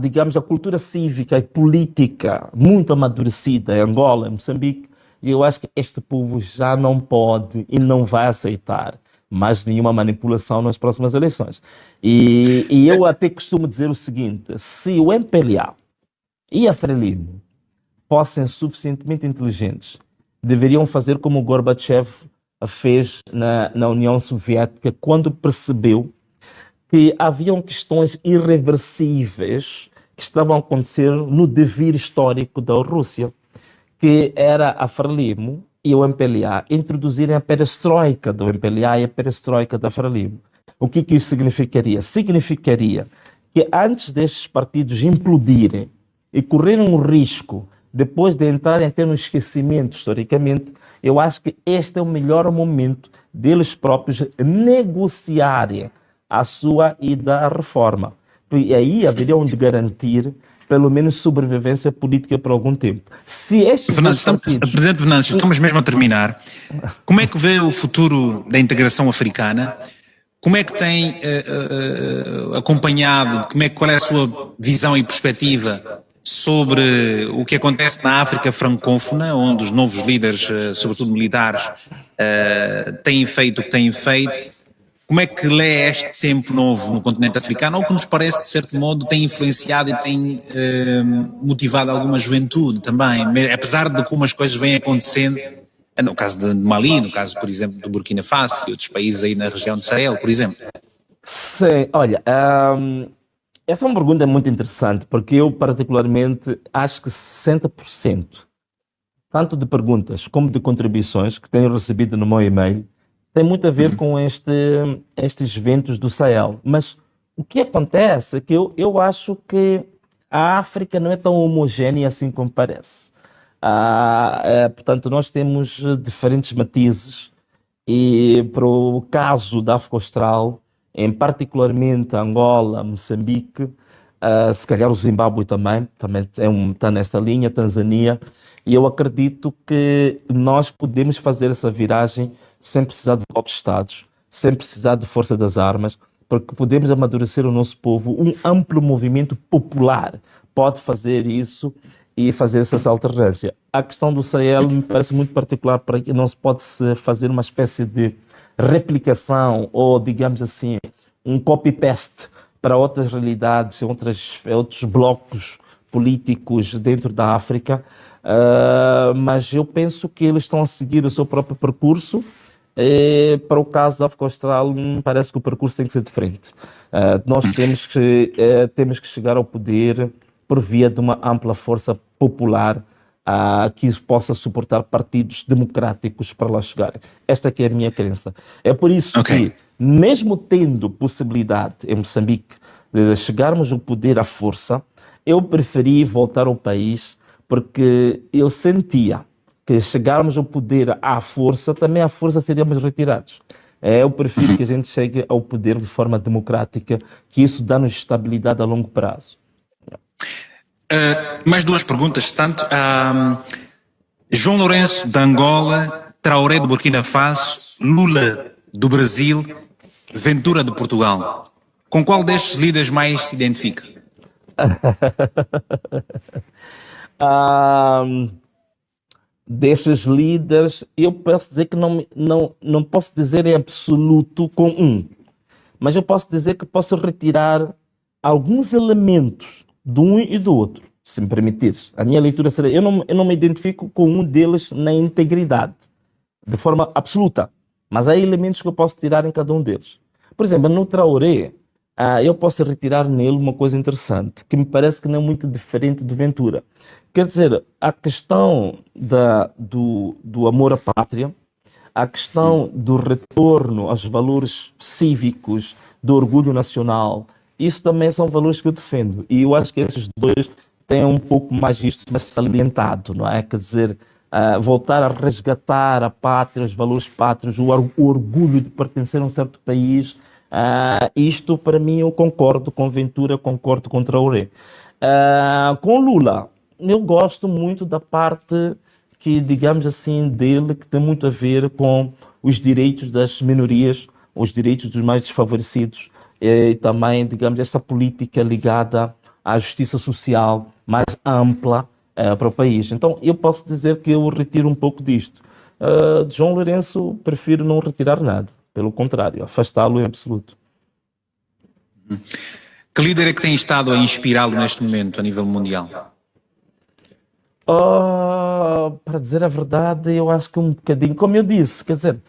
digamos, a cultura cívica e política muito amadurecida em Angola, em Moçambique, e eu acho que este povo já não pode e não vai aceitar mais nenhuma manipulação nas próximas eleições. E eu até costumo dizer o seguinte: se o MPLA e a Frelimo fossem suficientemente inteligentes, deveriam fazer como o Gorbachev fez na União Soviética quando percebeu que haviam questões irreversíveis que estavam a acontecer no devir histórico da Rússia, que era a Frelimo e o MPLA introduzirem a perestroika do MPLA e a perestroika da Frelimo. O que isso significaria? Significaria que antes destes partidos implodirem e correrem um risco depois de entrarem até no esquecimento historicamente, eu acho que este é o melhor momento deles próprios negociarem a sua ida à reforma. E aí haveriam de garantir pelo menos sobrevivência política por algum tempo. Se estes dois partidos... Presidente Venâncio, estamos mesmo a terminar. Como é que vê o futuro da integração africana? Como é que tem acompanhado, qual é a sua visão e perspectiva sobre o que acontece na África francófona, onde os novos líderes, sobretudo militares, têm feito o que têm feito? Como é que lê este tempo novo no continente africano, ou que nos parece, de certo modo, tem influenciado e tem motivado alguma juventude também, apesar de como as coisas vêm acontecendo, no caso de Mali, no caso, por exemplo, do Burkina Faso e outros países aí na região de Sahel, por exemplo? Sim, olha, essa é uma pergunta muito interessante, porque eu particularmente acho que 60%, tanto de perguntas como de contribuições que tenho recebido no meu e-mail, tem muito a ver com estes ventos do Sahel. Mas o que acontece é que eu acho que a África não é tão homogénea assim como parece. Portanto, nós temos diferentes matizes e para o caso da África Austral, em particularmente Angola, Moçambique, se calhar o Zimbábue também está nesta linha, Tanzânia, e eu acredito que nós podemos fazer essa viragem sem precisar de golpes de Estado, sem precisar de força das armas, porque podemos amadurecer o nosso povo. Um amplo movimento popular pode fazer isso e fazer essa alternância. A questão do Sahel me parece muito particular, para que não se pode fazer uma espécie de replicação ou, digamos assim, um copy-paste para outras realidades, outros blocos políticos dentro da África, mas eu penso que eles estão a seguir o seu próprio percurso. Para o caso da África Austral, parece que o percurso tem que ser diferente. Nós temos que chegar ao poder por via de uma ampla força popular que possa suportar partidos democráticos para lá chegarem. Esta aqui é a minha crença. É por isso que, mesmo tendo possibilidade em Moçambique de chegarmos ao poder à força, eu preferi voltar ao país porque eu sentia que chegarmos ao poder à força, também à força seríamos retirados. Eu prefiro que a gente chegue ao poder de forma democrática, que isso dá-nos estabilidade a longo prazo. Mais duas perguntas, tanto João Lourenço de Angola, Traoré de Burkina Faso, Lula do Brasil, Ventura de Portugal. Com qual destes líderes mais se identifica? Ah, destes líderes, eu posso dizer que não posso dizer em absoluto com um, mas eu posso dizer que posso retirar alguns elementos de um e do outro, se me permitires. A minha leitura será, eu não me identifico com um deles na integridade, de forma absoluta, mas há elementos que eu posso tirar em cada um deles. Por exemplo, no Traoré, eu posso retirar nele uma coisa interessante, que me parece que não é muito diferente do Ventura. Quer dizer, a questão do amor à pátria, a questão do retorno aos valores cívicos, do orgulho nacional, isso também são valores que eu defendo. E eu acho que esses dois têm um pouco mais isto mais salientado, não é? Quer dizer, voltar a resgatar a pátria, os valores pátrios, o orgulho de pertencer a um certo país. Isto, para mim, eu concordo com Ventura, concordo com Traoré. Com Lula, eu gosto muito da parte que, digamos assim, dele, que tem muito a ver com os direitos das minorias, os direitos dos mais desfavorecidos, e também, digamos, essa política ligada à justiça social mais ampla para o país. Então, eu posso dizer que eu retiro um pouco disto. De João Lourenço, prefiro não retirar nada. Pelo contrário, afastá-lo em absoluto. Que líder é que tem estado a inspirá-lo neste momento, a nível mundial? Para dizer a verdade, eu acho que um bocadinho, como eu disse, quer dizer,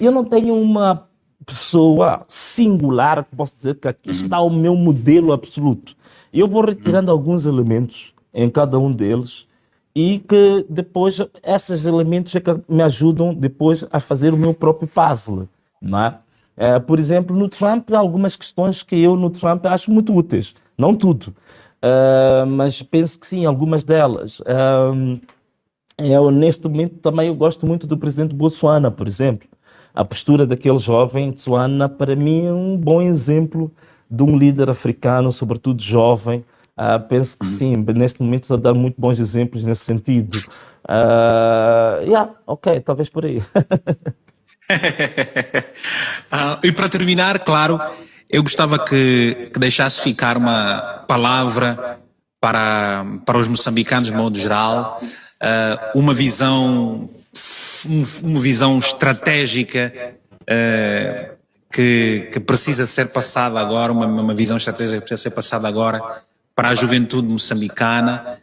eu não tenho uma pessoa singular que posso dizer que aqui está o meu modelo absoluto. Eu vou retirando alguns elementos em cada um deles e que depois esses elementos é que me ajudam depois a fazer o meu próprio puzzle, não é? Por exemplo, no Trump, há algumas questões que eu no Trump acho muito úteis, não tudo, mas penso que sim, algumas delas. Neste momento também eu gosto muito do presidente Bolsonaro, por exemplo. A postura daquele jovem Tsuana, para mim, é um bom exemplo de um líder africano, sobretudo jovem. Penso que sim, neste momento está a dar muito bons exemplos nesse sentido. Ok, talvez por aí. E para terminar, claro, eu gostava que deixasse ficar uma palavra para os moçambicanos de modo geral, uma visão estratégica que precisa ser passada agora, uma visão estratégica que precisa ser passada agora para a juventude moçambicana.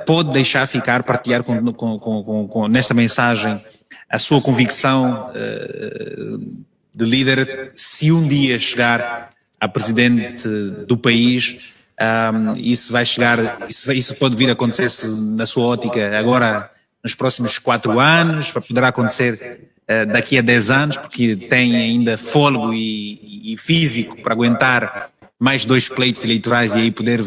Pode deixar ficar, partilhar nesta mensagem a sua convicção de líder, se um dia chegar a presidente do país, isso vai chegar, isso pode vir a acontecer na sua ótica agora nos próximos 4 anos, poderá acontecer daqui a 10 anos, porque tem ainda fôlego e físico para aguentar mais 2 pleitos eleitorais e aí poder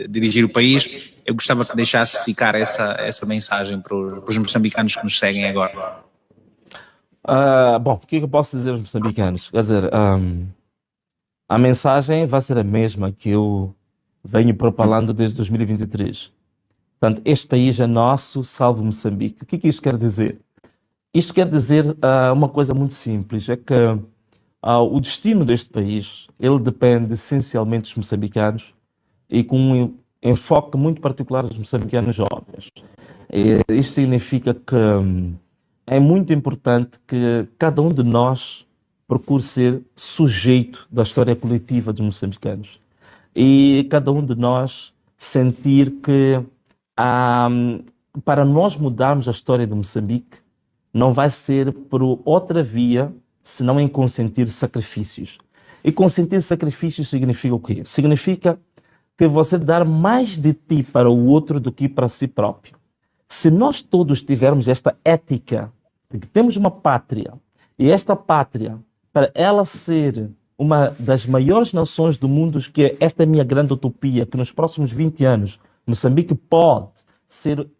dirigir o país. Eu gostava que deixasse ficar essa mensagem para os moçambicanos que nos seguem agora. Bom, o que é que eu posso dizer aos moçambicanos? Quer dizer, a mensagem vai ser a mesma que eu venho propalando desde 2023. Portanto, este país é nosso, salve Moçambique. O que é que isto quer dizer? Isto quer dizer uma coisa muito simples, é que o destino deste país, ele depende essencialmente dos moçambicanos e com um enfoque muito particular dos moçambicanos jovens. Isto significa que é muito importante que cada um de nós procure ser sujeito da história coletiva dos moçambicanos e cada um de nós sentir que para nós mudarmos a história de Moçambique não vai ser por outra via senão em consentir sacrifícios. E consentir sacrifícios significa o quê? Significa que você dar mais de ti para o outro do que para si próprio. Se nós todos tivermos esta ética de que temos uma pátria, e esta pátria, para ela ser uma das maiores nações do mundo, que esta é a minha grande utopia, que nos próximos 20 anos Moçambique pode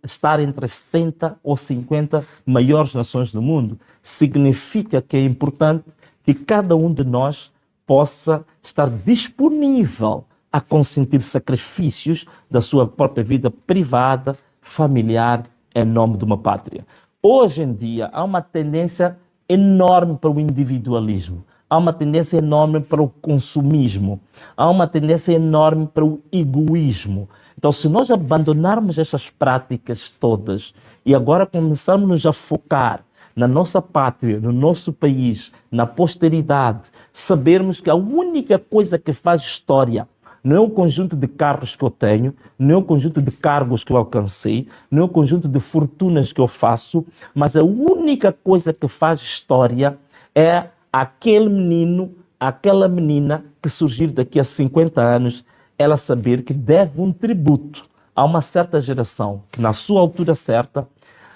estar entre as 70 ou 50 maiores nações do mundo. Significa que é importante que cada um de nós possa estar disponível a consentir sacrifícios da sua própria vida privada, familiar, em nome de uma pátria. Hoje em dia há uma tendência enorme para o individualismo, há uma tendência enorme para o consumismo, há uma tendência enorme para o egoísmo. Então, se nós abandonarmos essas práticas todas e agora começarmos a focar na nossa pátria, no nosso país, na posteridade, sabermos que a única coisa que faz história não é o conjunto de carros que eu tenho, não é o conjunto de cargos que eu alcancei, não é o conjunto de fortunas que eu faço, mas a única coisa que faz história é aquele menino, aquela menina que surgir daqui a 50 anos, ela saber que deve um tributo a uma certa geração que, na sua altura certa,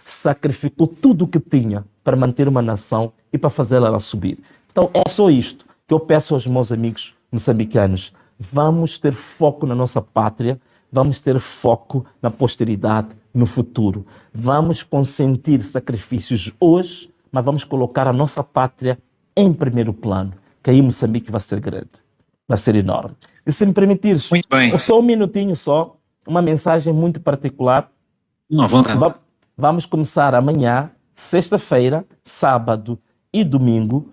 sacrificou tudo o que tinha para manter uma nação e para fazê-la subir. Então é só isto que eu peço aos meus amigos moçambicanos. Vamos ter foco na nossa pátria, vamos ter foco na posteridade, no futuro. Vamos consentir sacrifícios hoje, mas vamos colocar a nossa pátria em primeiro plano, que aí Moçambique vai ser grande, vai ser enorme. E se me permitires, Muito bem. só um minutinho só, uma mensagem muito particular. Não, à vontade. Vamos começar amanhã, sexta-feira, sábado e domingo,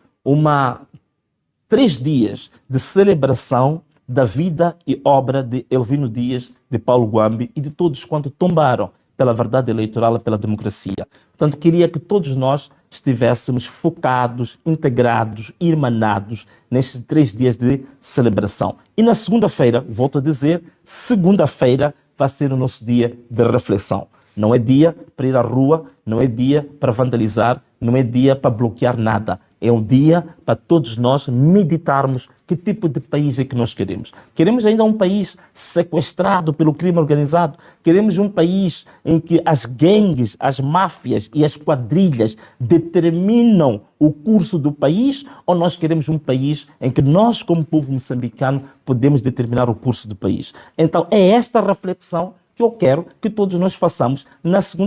3 dias de celebração da vida e obra de Elvino Dias, de Paulo Gwambi e de todos quanto tombaram pela verdade eleitoral e pela democracia. Portanto, queria que todos nós estivéssemos focados, integrados, irmanados nestes 3 dias de celebração. E na segunda-feira, volto a dizer, segunda-feira vai ser o nosso dia de reflexão. Não é dia para ir à rua, não é dia para vandalizar, não é dia para bloquear nada. É um dia para todos nós meditarmos que tipo de país é que nós queremos. Queremos ainda um país sequestrado pelo crime organizado? Queremos um país em que as gangues, as máfias e as quadrilhas determinam o curso do país? Ou nós queremos um país em que nós, como povo moçambicano, podemos determinar o curso do país? Então, é esta reflexão que eu quero que todos nós façamos na segunda